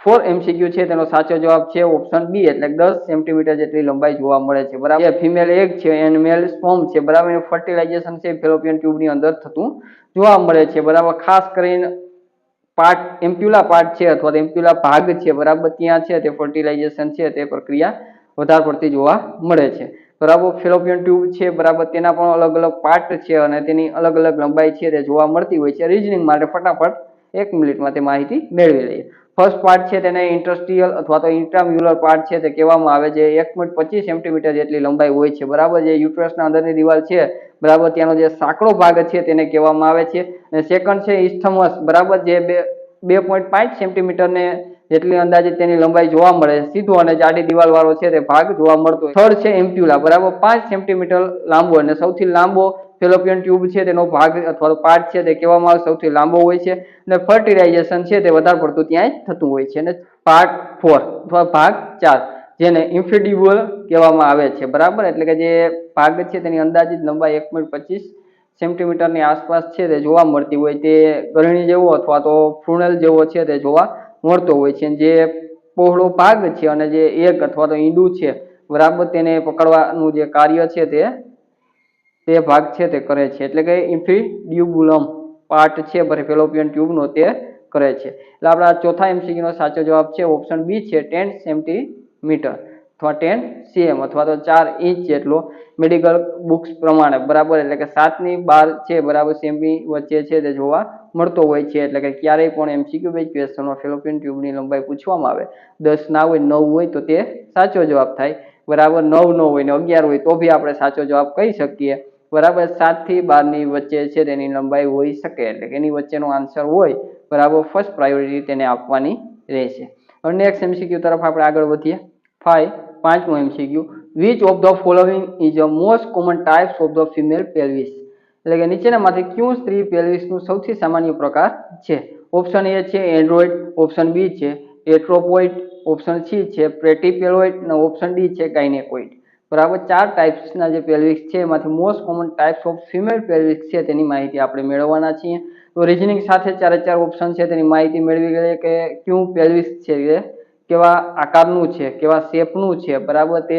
4 એમસીક્યુ છે તેનો સાચો જવાબ છે ઓપ્શન બી એટલે 10 સેન્ટીમીટર જેટલી લંબાઈ જોવા મળે છે બરાબર જે ફિમેલ એગ છે એન્ડ મેલ સ્પર્મ છે બરાબર એનું ફર્ટિલાઇઝેશન છે ફેલોપિયન ટ્યુબની અંદર થતું જોવા મળે છે બરાબર ખાસ કરીને પાર્ટ એમ્પ્યુલા પાર્ટ છે અથવા તો એમ્પ્યુલા ભાગ છે બરાબર ત્યાં છે તે ફર્ટિલાઇઝેશન છે તે પ્રક્રિયા વધારે પડતી જોવા મળે છે બરાબર ફેલોપિયન ટ્યુબ છે બરાબર તેના પણ અલગ અલગ પાર્ટ છે અને તેની અલગ અલગ લંબાઈ છે તે જોવા મળતી હોય છે રીઝનિંગ માટે ફટાફટ 1 મિનિટમાં તે માહિતી મેળવી લઈએ ફર્સ્ટ પાર્ટ છે તેને ઇન્ટરસ્ટિયલ અથવા તો ઇન્ટ્રામ્યુલર પાર્ટ છે તે કહેવામાં આવે છે 1.25 સેન્ટીમીટર જેટલી લંબાઈ હોય છે બરાબર જે યુટ્રસના અંદરની દિવાલ છે બરાબર ત્યાંનો જે સાંકડો ભાગ છે તેને કહેવામાં આવે છે અને સેકન્ડ છે ઇસ્થમસ બરાબર જે 2.5 સેન્ટીમીટર ને જેટલી અંદાજિત તેની લંબાઈ જોવા મળે સીધો અને જાડી દિવાલ વાળો છે તે ભાગ જોવા મળતો થર્ડ છે એમ્પ્યુલા બરાબર 5 સેન્ટીમીટર લાંબો અને સૌથી લાંબો ફેલોપિયન ટ્યુબ છે તેનો ભાગ અથવા તો પાર્ટ છે તે કહેવામાં આવે સૌથી લાંબો હોય છે અને ફર્ટિલાઇઝેશન છે તે વધારે પડતું ત્યાં જ થતું હોય છે. અને પાર્ટ 4 અથવા ભાગ 4 જેને ઇન્ફિડિબ્યુલ કહેવામાં આવે છે, બરાબર. એટલે કે જે ભાગ છે તેની અંદાજિત લંબાઈ 1.25 સેન્ટીમીટરની આસપાસ છે તે જોવા મળતી હોય, તે ગળણી જેવો અથવા તો ફ્રુનેલ જેવો છે તે જોવા મળતો હોય છે. જે પહોળો ભાગ છે અને જે એક અથવા તો ઈંડું છે, બરાબર, તેને પકડવાનું જે કાર્ય છે તે ભાગ છે તે કરે છે. એટલે કે ઇન્ફિડિબ્યુલમ પાર્ટ છે ફેલોપિયન ટ્યુબનો તે કરે છે. એટલે આપણા ચોથા એમસીક્યુ નો સાચો જવાબ છે ઓપ્શન બી છે 10 સેન્ટીમીટર અથવા 10 cm અથવા તો 4 ઇંચ જેટલો મેડિકલ બુક્સ પ્રમાણે, બરાબર. એટલે કે 7 ની 12 છે, બરાબર, સેમી વચ્ચે છે તે જોવા મળતો હોય છે. એટલે કે ક્યારેય પણ એમસીક્યુ બેઝ ક્વેશ્ચનમાં ફેલોપિયન ટ્યુબની લંબાઈ પૂછવામાં આવે, 10 ના હોય 9 હોય તો તે સાચો જવાબ થાય, બરાબર. 9 ન હોય ને 11 હોય તો બી આપણે સાચો જવાબ કહી શકીએ, બરાબર. 7 થી 12 ની વચ્ચે છે તેની લંબાઈ હોઈ શકે, એટલે કે એની વચ્ચેનો આન્સર હોય, બરાબર, ફર્સ્ટ પ્રાયોરિટી તેને આપવાની રહેશે. હવે નેક્સ્ટ એમસીક્યુ તરફ આપણે આગળ વધીએ. પાંચમો MCQ, which of the following is the most common types of the female pelvis? એટલે કે નીચેનામાંથી કયું સ્ત્રી પેલ્વિસનું સૌથી સામાન્ય પ્રકાર છે? ઓપ્શન એ છે એન્ડ્રોઇડ, ઓપ્શન બી છે એટ્રોપોઇડ, ઓપ્શન સી છે પ્રેટીપેલોઇડ અને ઓપ્શન ડી છે ગાયનેકોઇડ. બરાબર, 4 ટાઈપ્સના જે પેલ્વિક્સ છે એમાંથી most common types of female pelvis છે તેની માહિતી આપણે મેળવવાના છીએ. તો રિઝનિંગ સાથે 4 ઓપ્શન છે તેની માહિતી મેળવી લઈએ કે કયું પેલ્વિક્સ છે એ કેવા આકારનું છે, કેવા શેપનું છે, બરાબર, તે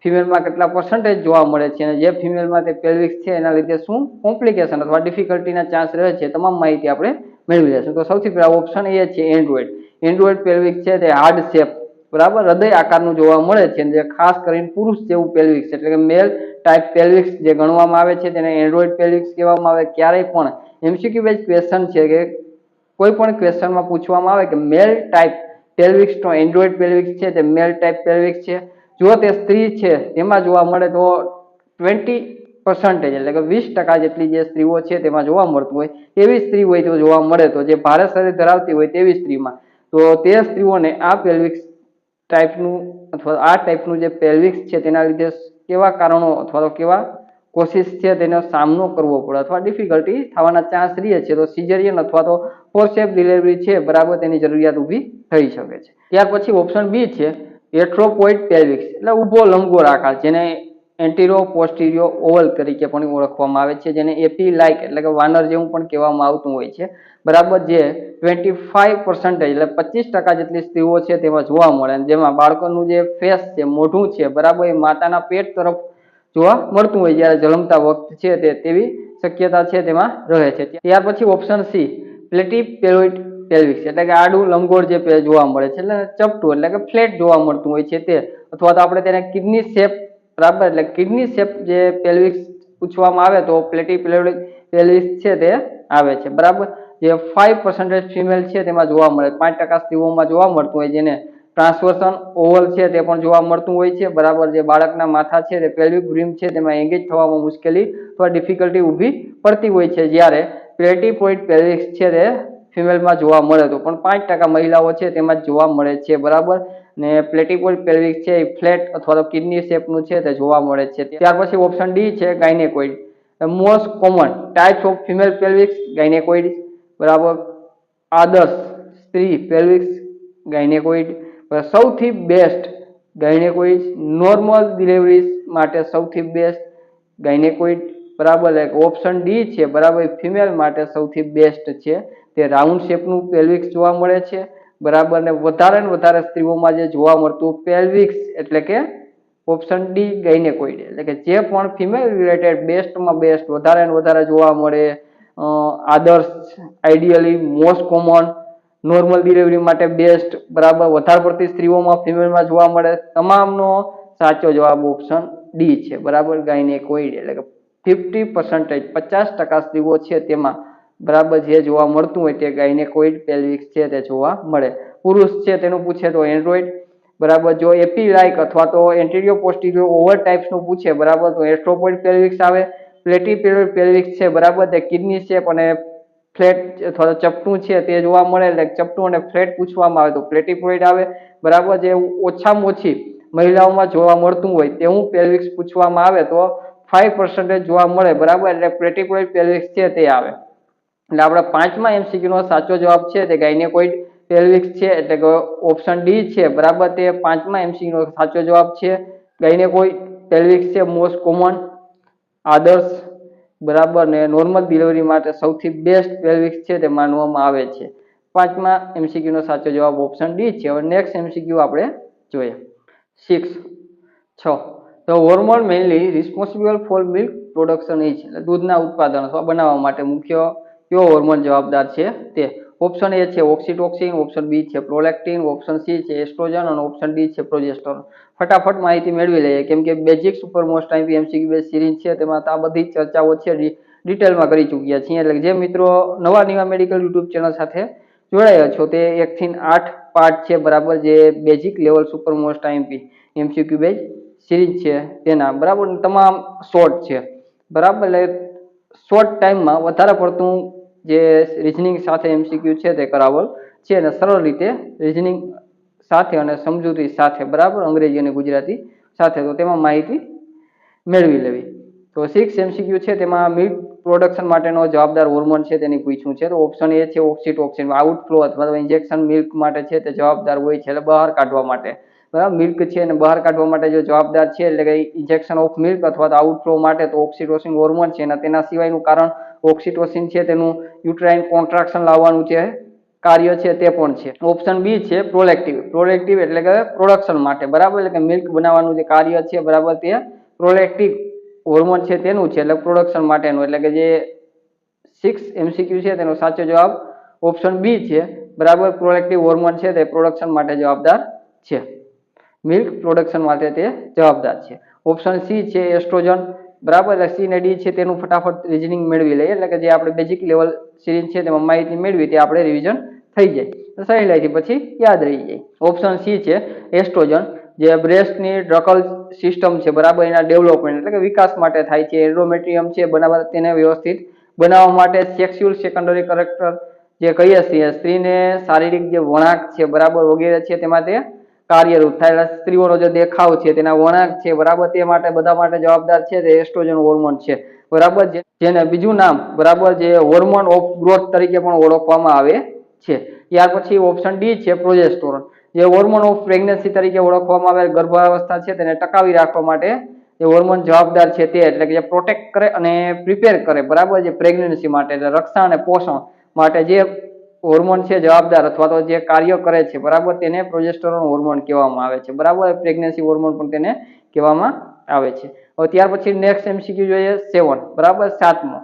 ફિમેલમાં કેટલા પર્સન્ટેજ જોવા મળે છે અને જે ફિમેલમાં તે પેલ્વિક્સ છે એના લીધે શું કોમ્પ્લિકેશન અથવા ડિફિકલ્ટીના ચાન્સ રહે છે, તમામ માહિતી આપણે મેળવી લઈશું. તો સૌથી પહેલા ઓપ્શન એ છે એન્ડ્રોઇડ. એન્ડ્રોઇડ પેલ્વિક છે તે હાર્ડ શેપ, બરાબર, હૃદય આકારનું જોવા મળે છે, જે ખાસ કરીને પુરુષ જેવું પેલ્વિક્સ એટલે કે મેલ ટાઈપ પેલ્વિક્સ જે ગણવામાં આવે છે તેને એન્ડ્રોઇડ પેલ્વિક્સ કહેવામાં આવે. ક્યારેય પણ એમસીક્યુ બેઝ ક્વેશ્ચન છે કે કોઈ પણ ક્વેશ્ચનમાં પૂછવામાં આવે કે મેલ ટાઈપ પેલ્વિક્સ તો એન્ડ્રોઇડ પેલ્વિક્સ છે તે મેલ ટાઈપ પેલ્વિક્સ છે. જો તે સ્ત્રી છે તેમાં જોવા મળે તો 20% એટલે કે 20% જેટલી જે સ્ત્રીઓ છે તેમાં જોવા મળતું હોય, એવી સ્ત્રી હોય તો જોવા મળે તો જે ભારે શરીર ધરાવતી હોય તેવી સ્ત્રીમાં, તો તે સ્ત્રીઓને આ પેલ્વિક્સ ટાઈપનું અથવા આ ટાઈપનું જે પેલ્વિક્સ છે તેના લીધે કેવા કારણો અથવા તો કેવા કોશિશ છે તેનો સામનો કરવો પડે અથવા ડિફિકલ્ટી થવાના ચાન્સ રહે છે. તો સિઝેરિયન અથવા તો ફોરસેપ ડિલિવરી છે, બરાબર, તેની જરૂરિયાત ઊભી થઈ શકે છે. ત્યાર પછી ઓપ્શન બી છે એટ્રોપોઇડ પેલ્વિક્સ એટલે ઊભો લંબગોળ આકાર, જેને એન્ટીરિયો પોસ્ટીરિયો ઓવલ તરીકે પણ ઓળખવામાં આવે છે, જેને એપી લાઇક એટલે કે વાનર જેવું પણ કહેવામાં આવતું હોય છે, બરાબર. જે 25% એટલે 25% જેટલી સ્ત્રીઓ છે તેમાં જોવા મળે, જેમાં બાળકોનું જે ફેસ છે, મોઢું છે, બરાબર, એ માતાના પેટ તરફ જોવા મળતું હોય જ્યારે જન્મતા વખત છે તેવી શક્યતા છે તેમાં રહે છે. ત્યાર પછી ઓપ્શન સી પ્લેટીપેલોઇડ પેલ્વિક્સ એટલે કે આડું લંબગોળ જે જોવા મળે છે એટલે ચપટું એટલે કે ફ્લેટ જોવા મળતું હોય છે તે, અથવા તો આપણે તેને કિડની શેપ, બરાબર, એટલે કિડની શેપ જે પેલ્વિક્સ પૂછવામાં આવે તો પ્લેટીપેલોઇડ પેલ્વિક્સ છે તે આવે છે, બરાબર. જે 5% ફિમેલ છે તેમાં જોવા મળે, 5% સ્ત્રીઓમાં જોવા મળતું હોય, જેને ટ્રાન્સવર્સન ઓવલ છે તે પણ જોવા મળતું હોય છે, બરાબર. જે બાળકના માથા છે તે પેલ્વિક રિમ છે તેમાં એંગેજ થવામાં મુશ્કેલી અથવા ડિફિકલ્ટી ઊભી પડતી હોય છે, જ્યારે પ્લેટીપોઇડ પેલ્વિક્સ છે તે ફિમેલમાં જોવા મળે તો પણ 5% મહિલાઓ છે તેમાં જોવા મળે છે, બરાબર. ને પ્લેટીપોઇડ પેલ્વિક્સ છે એ ફ્લેટ અથવા તો કિડની શેપનું છે તે જોવા મળે છે. ત્યાર પછી ઓપ્શન ડી છે gynaecoid. Most common types of female pelvics gynaecoid, બરાબર. આદર્શ સ્ત્રી પેલ્વિક્સ ગાયનેકોઇડ, સૌથી બેસ્ટ ગાયનેકોઇડ, નોર્મલ ડિલિવરીઝ માટે સૌથી બેસ્ટ ગાયનેકોઇડ, બરાબર. ઓપ્શન ડી છે, બરાબર, ફિમેલ માટે સૌથી બેસ્ટ છે, તે રાઉન્ડ શેપનું પેલ્વિક્સ જોવા મળે છે, બરાબર. ને વધારે સ્ત્રીઓમાં જે જોવા મળતું પેલ્વિક્સ એટલે કે ઓપ્શન ડી ગાયનેકોઇડ એટલે કે જે પણ ફિમેલ રિલેટેડ બેસ્ટમાં બેસ્ટ વધારે જોવા મળે, આદર્શ, ideally, most common, normal delivery માટે બેસ્ટ, બરાબર, વધારે પડતી સ્ત્રીઓમાં ફિમેલમાં જોવા મળે, તમામનો સાચો જવાબ ઓપ્શન ડી છે, બરાબર, ગાયનેકોઇડ એટલે કે 50% 50% સ્ત્રીઓ છે તેમાં, બરાબર, જે જોવા મળતું હોય તે ગાયનેકોઇડ પેલ્વિક્સ છે તે જોવા મળે. પુરુષ છે તેનું પૂછે તો એન્ડ્રોઇડ, બરાબર. જો એપી લાઇક અથવા તો એન્ટીરિયો પોસ્ટીરિયો ઓવર ટાઈપ્સનું પૂછે, બરાબર, તો એસ્ટ્રોપોઇડ પેલ્વિક્સ આવે. પ્લેટીપેલોઇડ પેલ્વિક્સ છે, બરાબર, તે કિડની શેપ અને ફ્લેટ અથવા તો ચપટું છે તે જોવા મળે, એટલે ચપટું અને ફ્લેટ પૂછવામાં આવે તો પ્લેટીપોઇડ આવે, બરાબર. જે ઓછામાં ઓછી મહિલાઓમાં જોવા મળતું હોય તેવું પેલ્વિક્સ પૂછવામાં આવે તો 5% જોવા મળે, બરાબર, એટલે પ્રેટિકોઇડ પેલ્વિસ છે તે આવે. એટલે આપણા પાંચમા MCQ નો સાચો જવાબ છે તે ગાયનેકોઇડ પેલ્વિસ છે, એટલે કે ઓપ્શન ડી છે, બરાબર, તે પાંચમા MCQ નો સાચો જવાબ છે. ગાયનેકોઇડ પેલ્વિસ છે મોસ્ટ કોમન, આદર્શ, બરાબર, ને નોર્મલ ડિલિવરી માટે સૌથી બેસ્ટ પેલ્વિસ છે તે માનવામાં આવે છે. પાંચમા MCQ નો સાચો જવાબ ઓપ્શન ડી છે. હવે નેક્સ્ટ MCQ આપણે જોઈએ. 6. The hormone mainly responsible for milk production is, એટલે દૂધના ઉત્પાદન અથવા બનાવવા માટે મુખ્ય કયો હોર્મોન જવાબદાર છે તે. ઓપ્શન એ છે ઓક્સિટોસિન, ઓપ્શન બી છે પ્રોલેક્ટિન, ઓપ્શન સી છે એસ્ટ્રોજન અને ઓપ્શન ડી છે પ્રોજેસ્ટેરોન. ફટાફટ માહિતી મેળવી લઈએ, કેમ કે basic super most time MCQ base series છે તેમાં આ બધી ચર્ચાઓ છે ડિટેલમાં કરી ચૂક્યા છીએ. એટલે જે મિત્રો નવા મેડિકલ યુટ્યુબ ચેનલ સાથે જોડાયા છો તે 1 થી 8 પાર્ટ છે, બરાબર, જે basic level super most MCQ base series છે તેના, બરાબર, તમામ શોર્ટ છે, બરાબર. એટલે શોર્ટ ટાઈમમાં વધારે પડતું જે રિઝનિંગ સાથે MCQ છે તે કરાવેલ છે, અને સરળ રીતે રિઝનિંગ સાથે અને સમજૂતી સાથે, બરાબર, અંગ્રેજી અને ગુજરાતી સાથે, તો તેમાં માહિતી મેળવી લેવી. તો 6 MCQ છે તેમાં મિલ્ક પ્રોડક્શન માટેનો જવાબદાર હોર્મોન છે તેની પૂછ્યું છે. તો ઓપ્શન એ છે ઓક્સિટોસિન, આઉટફ્લો અથવા તો ઇન્જેક્શન મિલ્ક માટે છે તે જવાબદાર હોય છે, એટલે બહાર કાઢવા માટે, બરાબર. મિલ્ક છે અને બહાર કાઢવા માટે જો જવાબદાર છે, એટલે કે ઇન્જેક્શન ઓફ મિલ્ક અથવા તો આઉટફ્લો માટે, તો ઓક્સિટોસિન હોર્મોન છે. અને તેના સિવાયનું કારણ ઓક્સિટોસિન છે તેનું યુટ્રાઇન કોન્ટ્રાક્શન લાવવાનું છે કાર્ય છે તે પણ છે. ઓપ્શન બી છે પ્રોલેક્ટિવ. પ્રોલેક્ટિવ એટલે કે પ્રોડક્શન માટે, બરાબર, એટલે કે મિલ્ક બનાવવાનું જે કાર્ય છે, બરાબર, તે પ્રોલેક્ટિવ હોર્મોન છે તેનું છે, એટલે પ્રોડક્શન માટેનું. એટલે કે જે 6 MCQ છે તેનો સાચો જવાબ ઓપ્શન બી છે, બરાબર. પ્રોલેક્ટિવ હોર્મોન છે તે પ્રોડક્શન માટે જવાબદાર છે, મિલ્ક પ્રોડક્શન માટે તે જવાબદાર છે. ઓપ્શન સી છે એસ્ટ્રોજન, બરાબર. એટલે સી ને ડી છે તેનું ફટાફટ રિઝનિંગ મેળવી લઈએ, એટલે કે જે આપણે બેઝિક લેવલ સિરીઝ છે તેમાં માહિતી મેળવી તે આપણે રિવિઝન થઈ જાય, સહેલાઈથી પછી યાદ રહી જાય. ઓપ્શન સી છે એસ્ટ્રોજન, જે બ્રેસ્ટની ડ્રકલ સિસ્ટમ છે, બરાબર, એના ડેવલપમેન્ટ એટલે કે વિકાસ માટે થાય છે. એન્ડોમેટ્રિયમ છે બરાબર, તેને વ્યવસ્થિત બનાવવા માટે. સેક્સ્યુઅલ સેકન્ડરી કરેક્ટર જે કહીએ છીએ, સ્ત્રીને શારીરિક જે વળાંક છે, બરાબર, વગેરે છે તેમાં તે કાર્યરૂપ થાય. સ્ત્રીઓનો જે દેખાવ છે, તેના વળાંક છે, બરાબર, તે માટે બધા માટે જવાબદાર છે તે એસ્ટ્રોજન હોર્મોન છે, બરાબર. જેને બીજું નામ, બરાબર, જે હોર્મોન ઓફ ગ્રોથ તરીકે પણ ઓળખવામાં આવે છે. ત્યાર પછી ઓપ્શન ડી છે પ્રોજેસ્ટેરોન, જે હોર્મોન ઓફ પ્રેગ્નન્સી તરીકે ઓળખવામાં આવે. ગર્ભાવસ્થા છે તેને ટકાવી રાખવા માટે જે હોર્મોન જવાબદાર છે તે, એટલે કે જે પ્રોટેક્ટ કરે અને પ્રિપેર કરે, બરાબર, જે પ્રેગ્નન્સી માટે, એટલે રક્ષણ અને પોષણ માટે જે હોર્મોન છે જવાબદાર અથવા તો જે કાર્ય કરે છે, બરાબર, તેને પ્રોજેસ્ટેરોન હોર્મોન કહેવામાં આવે છે, બરાબર. પ્રેગ્નન્સી હોર્મોન પણ તેને કહેવામાં આવે છે. હવે ત્યાર પછી નેક્સ્ટ MCQ જોઈએ 7, બરાબર, 7મો.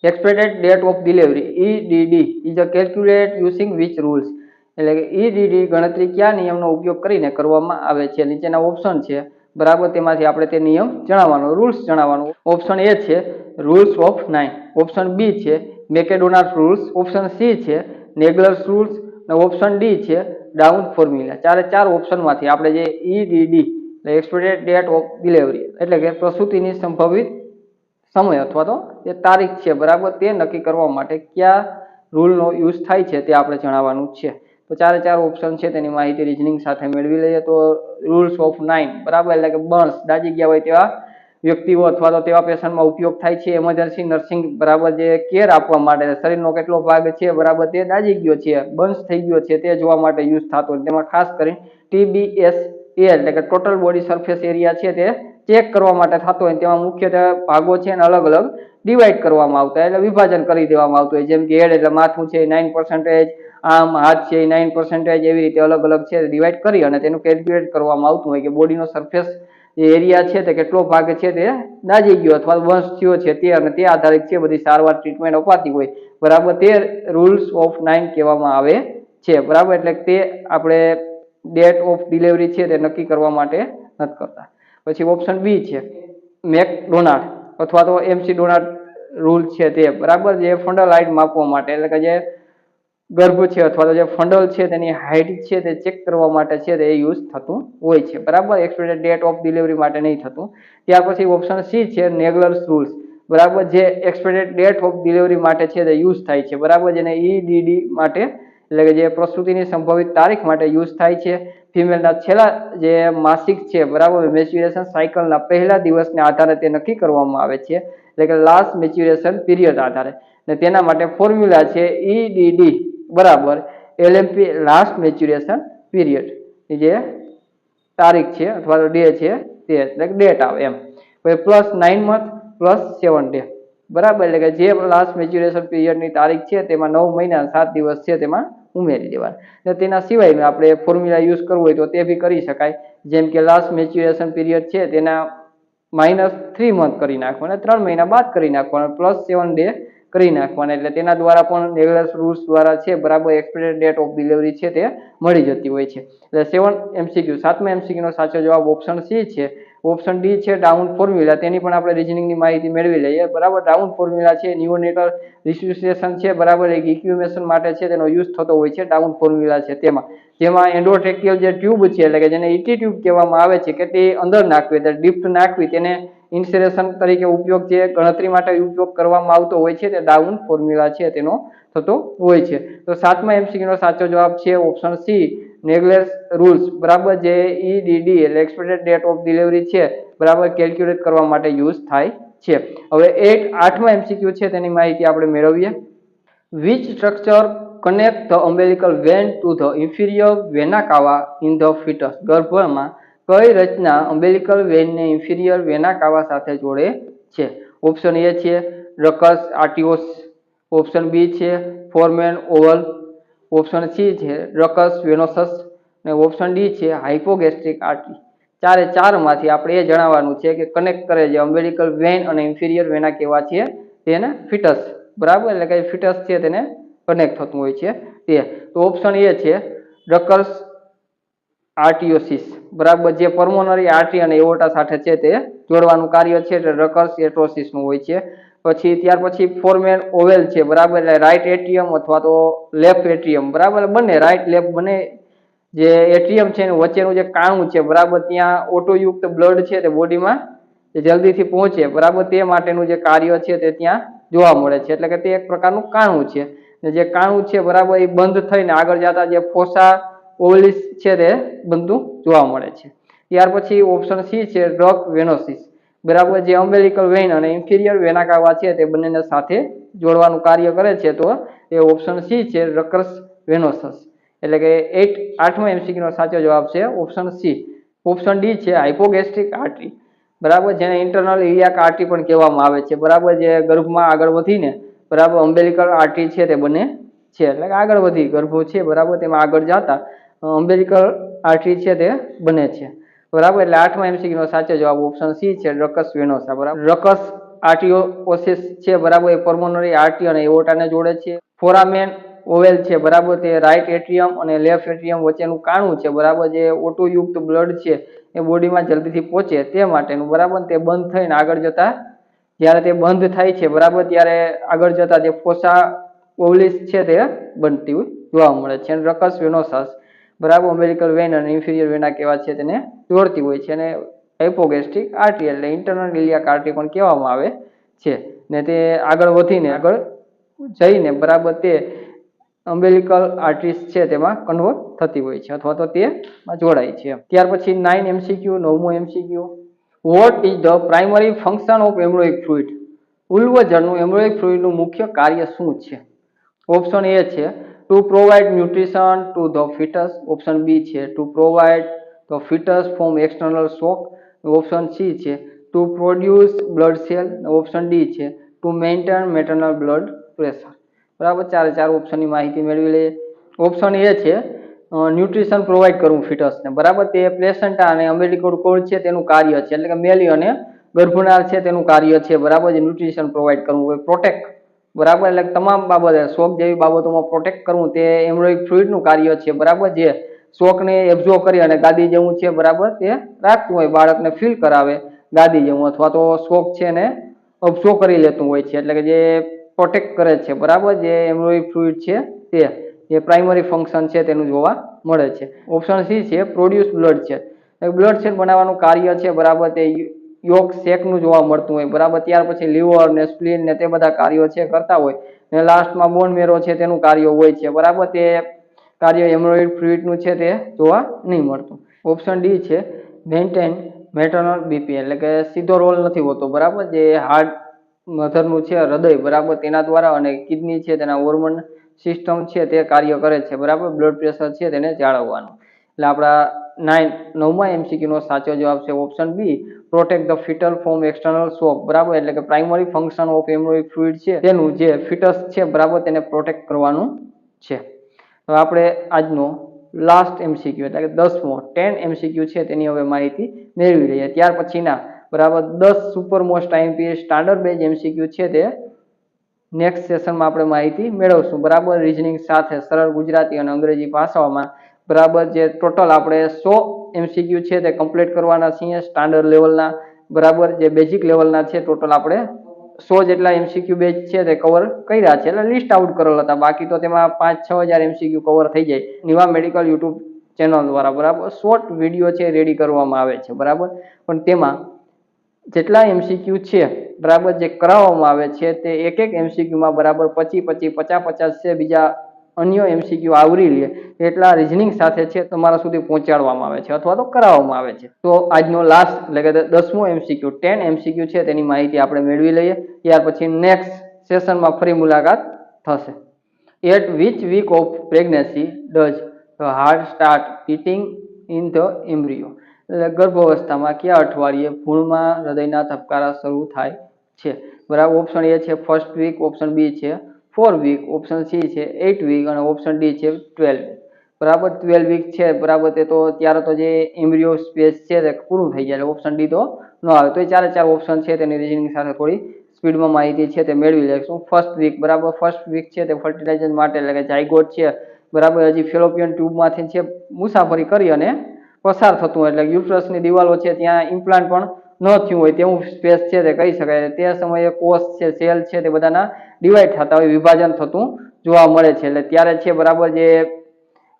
Expected date of delivery EDD is calculated using which rules, એટલે કે EDD ગણતરી કયા નિયમનો ઉપયોગ કરીને કરવામાં આવે છે. નીચેના ઓપ્શન છે, બરાબર, તેમાંથી આપણે તે નિયમ જણાવવાનો, રૂલ્સ જણાવવાનો. ઓપ્શન એ છે રૂલ્સ ઓફ 9, ઓપ્શન બી છે મેકેડોનાલ્ડ રૂલ્સ, ઓપ્શન સી છે નેગલર્સ રૂલ્સ અને ઓપ્શન ડી છે ડાઉન ફોર્મ્યુલા. ચારે ચાર ઓપ્શનમાંથી આપણે જે EDD એટલે એક્સપેક્ટેડ ડેટ ઓફ ડિલિવરી એટલે કે પ્રસૂતિની સંભવિત સમય અથવા તો જે તારીખ છે, બરાબર, તે નક્કી કરવા માટે કયા રૂલનો યુઝ થાય છે તે આપણે જણાવવાનું છે. તો ચારે ચાર ઓપ્શન છે તેની માહિતી રિઝનિંગ સાથે મેળવી લઈએ. તો રૂલ્સ ઓફ 9, બરાબર, એટલે કે બર્ન્સ, દાજી ગયા હોય તેવા વ્યક્તિઓ અથવા તો તેવા પેશન્ટમાં ઉપયોગ થાય છે. એમરજન્સી નર્સિંગ, બરાબર, જે કેર આપવા માટે, શરીરનો કેટલો ભાગ છે, બરાબર, તે દાજી ગયો છે, બર્ન્સ થઈ ગયો છે તે જોવા માટે યુઝ થતો હોય. તેમાં ખાસ કરીને TBSA એટલે કે ટોટલ બોડી સરફેસ એરિયા છે તે ચેક કરવા માટે થતો હોય. તેમાં મુખ્યત્વે ભાગો છે અને અલગ અલગ ડિવાઈડ કરવામાં આવતા હોય, એટલે વિભાજન કરી દેવામાં આવતું હોય. જેમ કે હેડ એટલે માથું છે 9%, આમ હાથ છે 9%, એવી રીતે અલગ અલગ છે ડિવાઈડ કરી અને તેનું કેલ્ક્યુલેટ કરવામાં આવતું હોય કે બોડીનો સરફેસ જે એરિયા છે તે કેટલો ભાગ છે તે દાજી ગયો અથવા વંશ થયો છે તે, અને તે આધારિત છે બધી સારવાર ટ્રીટમેન્ટ અપાતી હોય, બરાબર. તે રૂલ્સ ઓફ 9 કહેવામાં આવે છે, બરાબર. એટલે તે આપણે ડેટ ઓફ ડિલિવરી છે તે નક્કી કરવા માટે નથી કરતા. પછી ઓપ્શન બી છે મેકડોનાલ્ડ અથવા તો MC ડોનાલ્ડ રૂલ છે તે, બરાબર, જે ફંડલ હાઇટ માપવા માટે, એટલે કે જે ગર્ભ છે અથવા તો જે ફંડલ છે તેની હાઇટ છે તે ચેક કરવા માટે છે તે યુઝ થતું હોય છે, બરાબર. એક્સપેક્ટેડ ડેટ ઓફ ડિલિવરી માટે નહીં થતું. ત્યાર પછી ઓપ્શન સી છે નેગલર્સ રૂલ્સ, બરાબર, જે એક્સપેક્ટેડ ડેટ ઓફ ડિલિવરી માટે છે તે યુઝ થાય છે, બરાબર, જેને EDD માટે એટલે કે જે પ્રસૂતિની સંભવિત તારીખ માટે યુઝ થાય છે. ફિમેલના છેલ્લા જે માસિક છે બરાબર મેચ્યુરેશન સાયકલના પહેલા દિવસને આધારે તે નક્કી કરવામાં આવે છે, એટલે કે લાસ્ટ મેચ્યુરેશન પીરિયડ આધારે. ને તેના માટે ફોર્મ્યુલા છે EDD બરાબર LMP લાસ્ટ મેચ્યુરેશન પીરિયડ ની જે તારીખ છે અથવા તો ડે છે તે એટલે ડેટ આવે એમ. પછી +9 મંથ +7 ડે બરાબર, એટલે કે જે લાસ્ટ મેચ્યુરેશન પીરિયડની તારીખ છે તેમાં 9 મહિના 7 દિવસ છે તેમાં ઉમેરી દેવાના. તેના સિવાય આપણે ફોર્મ્યુલા યુઝ કરવું હોય તો તે બી કરી શકાય. જેમ કે લાસ્ટ મેચ્યુરેશન પીરિયડ છે તેના -3 મંથ કરી નાખવાના, 3 મહિના બાદ કરી નાખવાના, +7 ડે કરી નાખવાના. એટલે તેના દ્વારા પણ નેગલર્સ રૂલ્સ દ્વારા છે બરાબર એક્સપાયરી ડેટ ઓફ ડિલિવરી છે તે મળી જતી હોય છે. એટલે 7 MCQ 7મા MCQ નો સાચો જવાબ ઓપ્શન સી છે. ઓપ્શન ડી છે ડાઉન ફોર્મ્યુલા, તેની પણ આપણે રીઝનિંગની માહિતી મેળવી લઈએ બરાબર. ડાઉન ફોર્મ્યુલા છે નિયોનેટલ રિસોસિએશન છે બરાબર, એક ઇક્યુમેશન માટે છે તેનો યુઝ થતો હોય છે. ડાઉન ફોર્મ્યુલા છે તેમાં જેમાં એન્ડોટ્રેકિયલ જે ટ્યુબ છે એટલે કે જેને ET ટ્યુબ કહેવામાં આવે છે કે તે અંદર નાખવી એટલે ડીપ્ટ નાખવી તેને ઇન્સેરેશન તરીકે ઉપયોગ જે ગણતરી માટે ઉપયોગ કરવામાં આવતો હોય છે તે ડાઉન ફોર્મ્યુલા છે તેનો થતો હોય છે. તો 7મા MCQ નો સાચો જવાબ છે ઓપ્શન સી નેગલેસ રૂલ્સ બરાબર, જે EDD એટલે એક્સપેક્ટેડ ડેટ ઓફ ડિલિવરી છે બરાબર કેલ્ક્યુલેટ કરવા માટે યુઝ થાય છે. હવે 8મા MCQ છે તેની માહિતી આપણે મેળવીએ. Which structure connect the umbilical vein to the inferior vena cava in the fetus? ગર્ભમાં કઈ રચના umbilical vein ને inferior vena cava સાથે જોડે છે? ઓપ્શન એ છે રકસ આર્ટિયોસ, ઓપ્શન બી છે ફોરમેન ઓવલ, ઓપ્શન સી છે રકસ વેનોસસ અને ઓપ્શન ડી છે હાઇપોગેસ્ટ્રિક આર્ટરી. ચારે ચારમાંથી આપણે એ જણાવવાનું છે કે કનેક્ટ કરે છે umbilical vein અને inferior vena cava છે તેને ફિટસ બરાબર, એટલે કે ફિટસ છે તેને કનેક્ટ થતું હોય છે તે. તો ઓપ્શન એ છે રકસ આર્ટિયોસિસ બરાબર, જે પલ્મોનરી આર્ટરી અને એઓર્ટા સાથે છે તે જોડવાનું કાર્ય છે એટલે રકસ એટ્રોસિસ નું હોય છે. પછી ત્યાર પછી ફોરમેન ઓવેલ છે બરાબર, એટલે રાઇટ એટ્રિયમ અથવા તો લેફ્ટ એટ્રિયમ બરાબર, બંને રાઇટ લેફ્ટ બંને જે એટ્રિયમ છે એનું વચ્ચેનું જે કાણું છે બરાબર, ત્યાં ઓટોયુક્ત બ્લડ છે તે બોડીમાં જલ્દીથી પહોંચે બરાબર તે માટેનું જે કાર્ય છે તે ત્યાં જોવા મળે છે. એટલે કે તે એક પ્રકારનું કાણું છે. જે કાણું છે બરાબર એ બંધ થઈને આગળ જતા જે ફોસા ઓવલિસ છે તે બનતું જોવા મળે છે. ત્યાર પછી ઓપ્શન સી છે ડ્રગ વેનોસિસ બરાબર, જે umbilical vein અને inferior vena cava છે તે બંનેને સાથે જોડવાનું કાર્ય કરે છે. તો એ ઓપ્શન સી છે રકસ વેનોસસ, એટલે કે 8મા MCQ નો સાચો જવાબ છે ઓપ્શન સી. ઓપ્શન ડી છે હાઇપોગેસ્ટ્રિક આર્ટરી બરાબર, જેને ઇન્ટરનલ ઇલિયાક આર્ટરી પણ કહેવામાં આવે છે બરાબર, જે ગર્ભમાં આગળ વધીને બરાબર umbilical આર્ટરી છે તે બને છે, એટલે કે આગળ વધી ગર્ભો છે બરાબર તેમાં આગળ જતા umbilical આર્ટરી છે તે બને છે બરાબર. એટલે 8મા MCQ નો સાચો જવાબ ઓપ્શન સી છે રકસ વેનોસા બરાબર. રકસ આર્ટિયોસિસ છે બરાબર એ પલ્મોનરી આર્ટરી અને એઓર્ટાને જોડે છે. ફોરામેન ઓવેલ છે બરાબર, તે રાઇટ એટ્રિયમ અને લેફ્ટ એટ્રિયમ વચ્ચેનું કાણું છે બરાબર, જે ઓટોયુક્ત બ્લડ છે એ બોડીમાં જલ્દીથી પહોંચે તે માટેનું બરાબર. તે બંધ થઈને આગળ જતા જ્યારે તે બંધ થાય છે બરાબર ત્યારે આગળ જતા જે ફોસા ઓવલિસ છે તે બનતી જોવા મળે છે. અને રકસ વેનોસસ બરાબર umbilical vein અને inferior vena cava છે તેને જોડતી હોય છે. અને હાઇપોગેસ્ટ્રિક આર્ટરી એટલે ઇન્ટરનલ ઇલિયાક આર્ટરી પણ કહેવામાં આવે છે. ને તે આગળ વધીને આગળ જઈને બરાબર તે umbilical આર્ટરીઝ છે તેમાં કન્વર્ટ થતી હોય છે અથવા તો તેમાં જોડાય છે. ત્યાર પછી 9 MCQ 9મો MCQ, what is the primary function of amniotic fluid? ઉલ્વજળનું એમ્બ્રોઇક ફ્લુઇડનું મુખ્ય કાર્ય શું છે? ઓપ્શન એ છે to provide nutrition to the foetus, option B છે to provide the foetus from external shock, option C છે to produce blood cell, option D છે to maintain maternal blood pressure બરાબર. ચારે ચાર ઓપ્શનની માહિતી મેળવી લઈએ. ઓપ્શન એ છે ન્યુટ્રિશન પ્રોવાઈડ કરવું ફિટસને બરાબર, તે પ્લેસેન્ટા અને અમ્બિલિકલ કોર્ડ છે તેનું કાર્ય છે, એટલે કે મેલી અને ગર્ભનાળ છે તેનું કાર્ય છે બરાબર, જે ન્યુટ્રિશન પ્રોવાઈડ કરવું હોય પ્રોટેક્ટ બરાબર, એટલે તમામ બાબતે શોક જેવી બાબતોમાં પ્રોટેક્ટ કરવું તે એમ્બ્રોઇક ફ્લુઇડનું કાર્ય છે બરાબર, જે શોકને એબ્ઝોર્બ કરી અને ગાદી જેવું છે બરાબર તે રાખતું હોય, બાળકને ફીલ કરાવે ગાદી જેવું અથવા તો શોક છે ને અબ્ઝોર્બ કરી લેતું હોય છે, એટલે કે જે પ્રોટેક્ટ કરે છે બરાબર, જે એમ્બ્રોઇક ફ્લુઇડ છે તે જે પ્રાઇમરી ફંક્શન છે તેનું જોવા મળે છે. ઓપ્શન સી છે પ્રોડ્યુસ બ્લડ છે, બ્લડ સેલ બનાવવાનું કાર્ય છે બરાબર, તે યોગ શેકનું જોવા મળતું હોય બરાબર. ત્યાર પછી લીવર ને સ્પ્લીન ને તે બધા કાર્યો છે કરતા હોય ને લાસ્ટમાં બોન મેરો છે તેનું કાર્ય હોય છે બરાબર. તે કાર્ય હેમરોઇડ ફ્લુઇડનું છે તે જોવા નહીં મળતું. ઓપ્શન ડી છે મેન્ટેન મેટર્નલ બીપી, એટલે કે સીધો રોલ નથી હોતો, બરાબર. જે હાર્ટ મધરનું છે હૃદય, બરાબર, તેના દ્વારા અને કિડની છે તેના હોર્મોન સિસ્ટમ છે તે કાર્ય કરે છે, બરાબર, બ્લડ પ્રેશર છે તેને જાળવવાનું. એટલે આપણા 9મા MCQ નો સાચો જવાબ છે option B, protect the foetal from external shock, બરાબર. એટલે કે primary function of haemorrhoid fluid છે તેનું જે ફિટસ છે, બરાબર, તેને પ્રોટેક્ટ કરવાનું છે. તો આપણે આજનો લાસ્ટ MCQ એટલે કે 10મો 10 MCQ છે તેની હવે માહિતી મેળવી લઈએ. ત્યાર પછીના, બરાબર, 10 super most IMP standard base MCQ છે તે નેક્સ્ટ સેશનમાં આપણે માહિતી મેળવશું, બરાબર. રીઝનિંગ સાથે સરળ ગુજરાતી અને અંગ્રેજી ભાષાઓમાં, બરાબર. જે ટોટલ આપણે 100 MCQ છે તે કમ્પ્લીટ કરવાના છીએ સ્ટાન્ડર્ડ લેવલના, બરાબર. જે બેઝિક લેવલના છે ટોટલ આપણે 100 જેટલા MCQ બેઝ છે તે કવર કર્યા છે, એટલે લિસ્ટ આઉટ કરેલ હતા. બાકી તો તેમાં 5-6 હજાર MCQ કવર થઈ જાય નિવા મેડિકલ યુટ્યુબ ચેનલ દ્વારા, બરાબર. શોર્ટ વિડીયો છે રેડી કરવામાં આવે છે, બરાબર. પણ તેમાં જેટલા MCQ છે, બરાબર, જે કરાવવામાં આવે છે તે એક MCQ માં, બરાબર, 25 50 છે બીજા અન્ય MCQ આવરી લે એટલા રીઝનિંગ સાથે છે તમારા સુધી પહોંચાડવામાં આવે છે અથવા તો કરાવવામાં આવે છે. તો આજનો લાસ્ટ એટલે કે 10મો MCQ 10 MCQ છે તેની માહિતી આપણે મેળવી લઈએ. ત્યાર પછી નેક્સ્ટ સેશનમાં ફરી મુલાકાત થશે. At which week of pregnancy does the heart start beating in the embryo, એટલે ગર્ભાવસ્થામાં કયા અઠવાડિયે ભ્રૂણમાં હૃદયના ધબકારા શરૂ થાય છે, બરાબર. ઓપ્શન એ છે ફર્સ્ટ વીક, ઓપ્શન બી છે 4 વીક, ઓપ્શન સી છે 8 વીક અને ઓપ્શન ડી છે 12 વીક, બરાબર. 12 વીક છે, બરાબર, તે તો ત્યારે તો જે એમ્બ્રિયો સ્પેસ છે તે પૂરું થઈ જાય, ઓપ્શન ડી તો ન આવે. તો એ 4 ઓપ્શન છે તેની રીઝનિંગ સાથે થોડી સ્પીડમાં માહિતી છે તે મેળવી લઈશું. ફર્સ્ટ વીક, બરાબર, ફર્સ્ટ વીક છે તે ફર્ટિલાઇઝેશન માટે, એટલે કે જાયગોટ છે, બરાબર, હજી ફેલોપિયન ટ્યુબમાંથી છે મુસાફરી કરી અને પસાર થતું હોય, એટલે યુટ્રસની દિવાલો છે ત્યાં ઇમ્પ્લાન્ટ પણ ન થયું હોય તેવું સ્પેસ છે તે કહી શકાય. તે સમયે કોષ છે, સેલ છે તે બધાના ડિવાઈડ થતા હોય, વિભાજન થતું જોવા મળે છે. એટલે ત્યારે છે, બરાબર, જે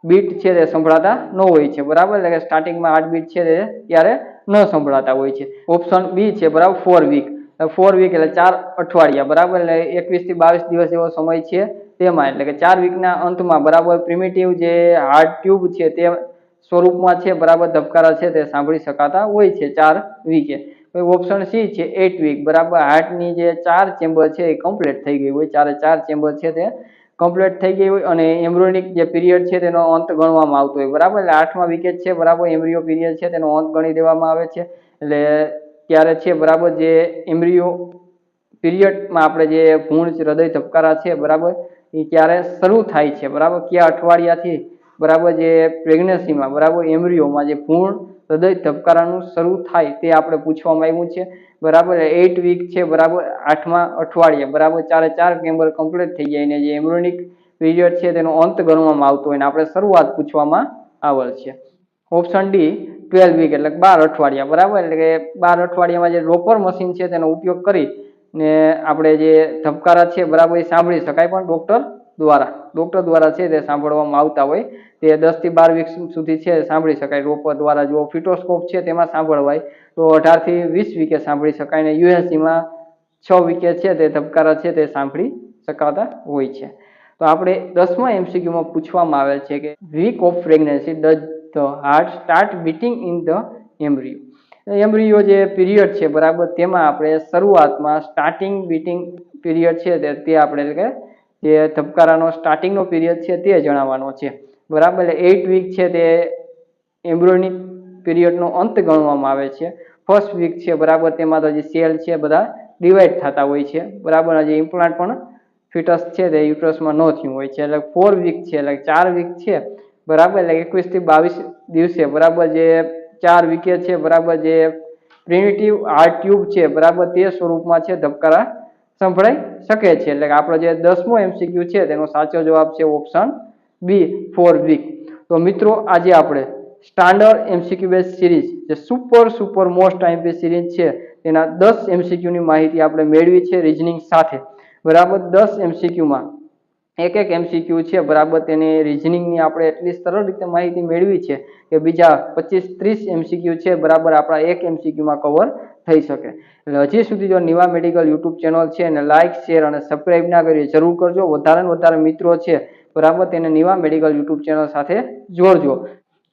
બીટ છે તે સંભળાતા ન હોય છે, બરાબર. એટલે કે સ્ટાર્ટિંગમાં હાર્ટ બીટ છે તે ત્યારે ન સંભળાતા હોય છે. ઓપ્શન બી છે, બરાબર, 4 વીક. 4 વીક એટલે 4 અઠવાડિયા, બરાબર. એટલે 21 થી 22 દિવસ જેવો સમય છે તેમાં, એટલે કે 4 વીકના અંતમાં, બરાબર, પ્રિમિટિવ જે હાર્ટ ટ્યુબ છે તે સ્વરૂપમાં છે, બરાબર, ધબકારા છે તે સાંભળી શકાતા હોય છે 4 વીકે. ઓપ્શન સી છે 8 વીક, બરાબર. હાર્ટની જે 4 ચેમ્બર છે એ કમ્પ્લીટ થઈ ગઈ હોય, 4 ચેમ્બર છે તે કમ્પ્લીટ થઈ ગઈ હોય અને એમ્બ્રિયોનિક જે પીરિયડ છે તેનો અંત ગણવામાં આવતો હોય, બરાબર. એટલે 8મા વીકે છે, બરાબર, એમ્બ્રિયો પીરિયડ છે તેનો અંત ગણી દેવામાં આવે છે. એટલે ત્યારે છે, બરાબર, જે એમ્બ્રિયો પીરિયડમાં આપણે જે ભ્રૂણ હૃદય ધબકારા છે, બરાબર, એ ક્યારે શરૂ થાય છે, બરાબર, કયા અઠવાડિયાથી, બરાબર, જે પ્રેગ્નન્સીમાં, બરાબર, એમ્બ્રિયોમાં જે ભ્રૂણ હૃદય ધબકારાનું શરૂ થાય તે આપણે પૂછવામાં આવ્યું છે, બરાબર. 8 વીક છે, બરાબર, 8મા અઠવાડિયે, બરાબર, 4 ચેમ્બર કમ્પ્લીટ થઈ જાય ને જે એમ્બ્રિયોનિક પીરિયડ છે તેનો અંત ગણવામાં આવતો હોય ને આપણે શરૂઆત પૂછવામાં આવેલ છે. ઓપ્શન ડી 12 વીક એટલે 12 અઠવાડિયા, બરાબર. એટલે કે 12 અઠવાડિયામાં જે રોપર મશીન છે તેનો ઉપયોગ કરી ને આપણે જે ધબકારા છે, બરાબર, એ સાંભળી શકાય, પણ ડોક્ટર દ્વારા છે તે સાંભળવામાં આવતા હોય. તે 10 થી 12 વીક સુધી છે સાંભળી શકાય રોપર દ્વારા. જો ફિટોસ્કોપ છે તેમાં સાંભળવાય તો 18 થી 20 વીકે સાંભળી શકાય ને યુએસસીમાં 6 વીકે છે તે ધબકારા છે તે સાંભળી શકાતા હોય છે. તો આપણે 10મા MCQમાં પૂછવામાં આવે છે કે week of pregnancy does the heart start beating in the embryo. Embryo જે પીરિયડ છે, બરાબર, તેમાં આપણે શરૂઆતમાં સ્ટાર્ટિંગ બીટિંગ પીરિયડ છે તે આપણે, એટલે કે જે ધબકારાનો સ્ટાર્ટિંગનો પીરિયડ છે તે જણાવવાનો છે, બરાબર. એટલે 8 વીક છે તે એમ્બ્રિયોનિક પીરિયડનો અંત ગણવામાં આવે છે. ફર્સ્ટ વીક છે, બરાબર, તેમાં તો જે સેલ છે બધા ડિવાઈડ થતા હોય છે, બરાબર. જે ઇમ્પ્લાન્ટ પણ ફિટસ છે તે યુટ્રસમાં ન થયું હોય છે. એટલે 4 વીક છે, એટલે 4 વીક છે, બરાબર. એટલે 21 થી 22 દિવસે, બરાબર, જે 4 વીકે છે, બરાબર, જે પ્રિમિટિવ હાર્ટ ટ્યુબ છે, બરાબર, તે સ્વરૂપમાં છે ધબકારા સંભળાઈ શકે છે. એટલે કે આપણો જે 10મો MCQ છે તેનો સાચો જવાબ છે ઓપ્શન બી 4 વીક. તો મિત્રો આજે આપણે સ્ટાન્ડર્ડ MCQ બેઝ સિરીઝ જે સુપર મોસ્ટ આઈએમપી સિરીઝ છે તેના 10 MCQ ની માહિતી આપણે મેળવી છે રીઝનિંગ સાથે, બરાબર. 10 MCQમાં એક MCQ છે, બરાબર, તેની રીઝનિંગની આપણે એટલી સરળ રીતે માહિતી મેળવી છે કે બીજા 25-30 MCQ છે, બરાબર, આપણા એક MCQમાં કવર થઈ શકે. એટલે હજી સુધી જો નિવા મેડિકલ યુટ્યુબ ચેનલ છે એને લાઇક, શેર અને સબસ્ક્રાઇબ ના કરી જરૂર કરજો. વધારે ને વધારે મિત્રો છે, બરાબર તેને નિવા મેડિકલ યુટ્યુબ ચેનલ સાથે જોડજો.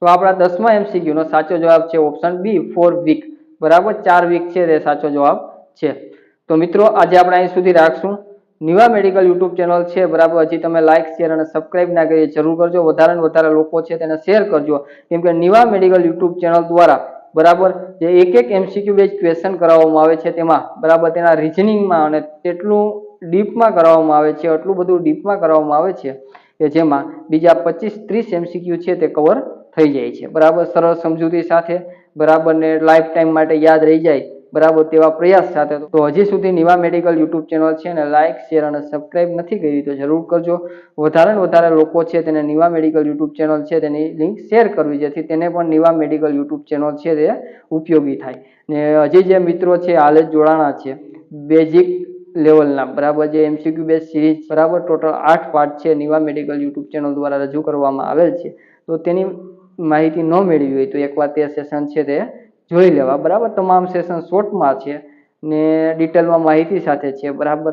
તો આપણા 10મા MCQ નો સાચો જવાબ છે ઓપ્શન બી 4 વીક. બરાબર 4 વીક છે તે સાચો જવાબ છે. તો મિત્રો આજે આપણે અહીં સુધી રાખશું. નિવા મેડિકલ યુટ્યુબ ચેનલ છે બરાબર, હજી તમે લાઈક શેર અને સબસ્ક્રાઇબ ના કરી જરૂર કરજો. વધારે ને વધારે લોકો છે તેને શેર કરજો, કેમ કે નિવા મેડિકલ યુટ્યુબ ચેનલ દ્વારા બરાબર જે એક MCQ બેઝ ક્વેશ્ચન કરાવવામાં આવે છે તેમાં બરાબર તેના રીઝનિંગમાં અને તેટલું ડીપમાં કરાવવામાં આવે છે, એટલું બધું ડીપમાં કરાવવામાં આવે છે કે જેમાં બીજા 25-30 MCQ છે તે કવર થઈ જાય છે. બરાબર સરળ સમજૂતી સાથે બરાબર ને લાઈફ ટાઈમ માટે યાદ રહી જાય બરાબર તેવા પ્રયાસ સાથે. તો હજી સુધી નિવા મેડિકલ યુટ્યુબ ચેનલ છે ને લાઈક શેર અને સબસ્ક્રાઇબ નથી કરી તો જરૂર કરજો. વધારે ને વધારે લોકો છે તેને નિવા મેડિકલ યુટ્યુબ ચેનલ છે તેની લિંક શેર કરવી, જેથી તેને પણ નિવા મેડિકલ યુટ્યુબ ચેનલ છે તે ઉપયોગી થાય. ને હજી જે મિત્રો છે હાલ જ જોડાણા છે બેઝિક લેવલના બરાબર જે MCQ બેઝ સિરીઝ બરાબર ટોટલ 8 પાર્ટ છે નિવા મેડિકલ યુટ્યુબ ચેનલ દ્વારા રજૂ કરવામાં આવેલ છે. તો તેની માહિતી ન મેળવી હોય તો એકવાર તે સેશન છે તે જોઈ લેવા. બરાબર તમામ સેશન શોર્ટમાં છે ને ડિટેલમાં માહિતી સાથે છે બરાબર,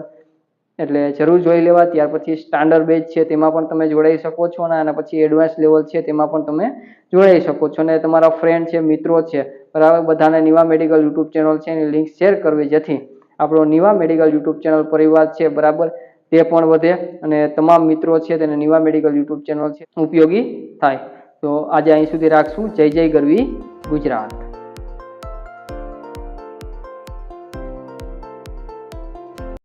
એટલે જરૂર જોઈ લેવા. ત્યાર પછી સ્ટાન્ડર્ડ બેઝ છે તેમાં પણ તમે જોડાઈ શકો છો અને પછી એડવાન્સ લેવલ છે તેમાં પણ તમે જોડાઈ શકો છો. અને તમારા ફ્રેન્ડ છે, મિત્રો છે બરાબર બધાને નિવા મેડિકલ યુટ્યુબ ચેનલ છે એની લિંક શેર કરવી, જેથી આપણો નિવા મેડિકલ યુટ્યુબ ચેનલ પરિવાર છે બરાબર તે પણ વધે અને તમામ મિત્રો છે તેને નિવા મેડિકલ યુટ્યુબ ચેનલ છે ઉપયોગી થાય. તો આજે અહીં સુધી રાખશું. જય જય ગરવી ગુજરાત.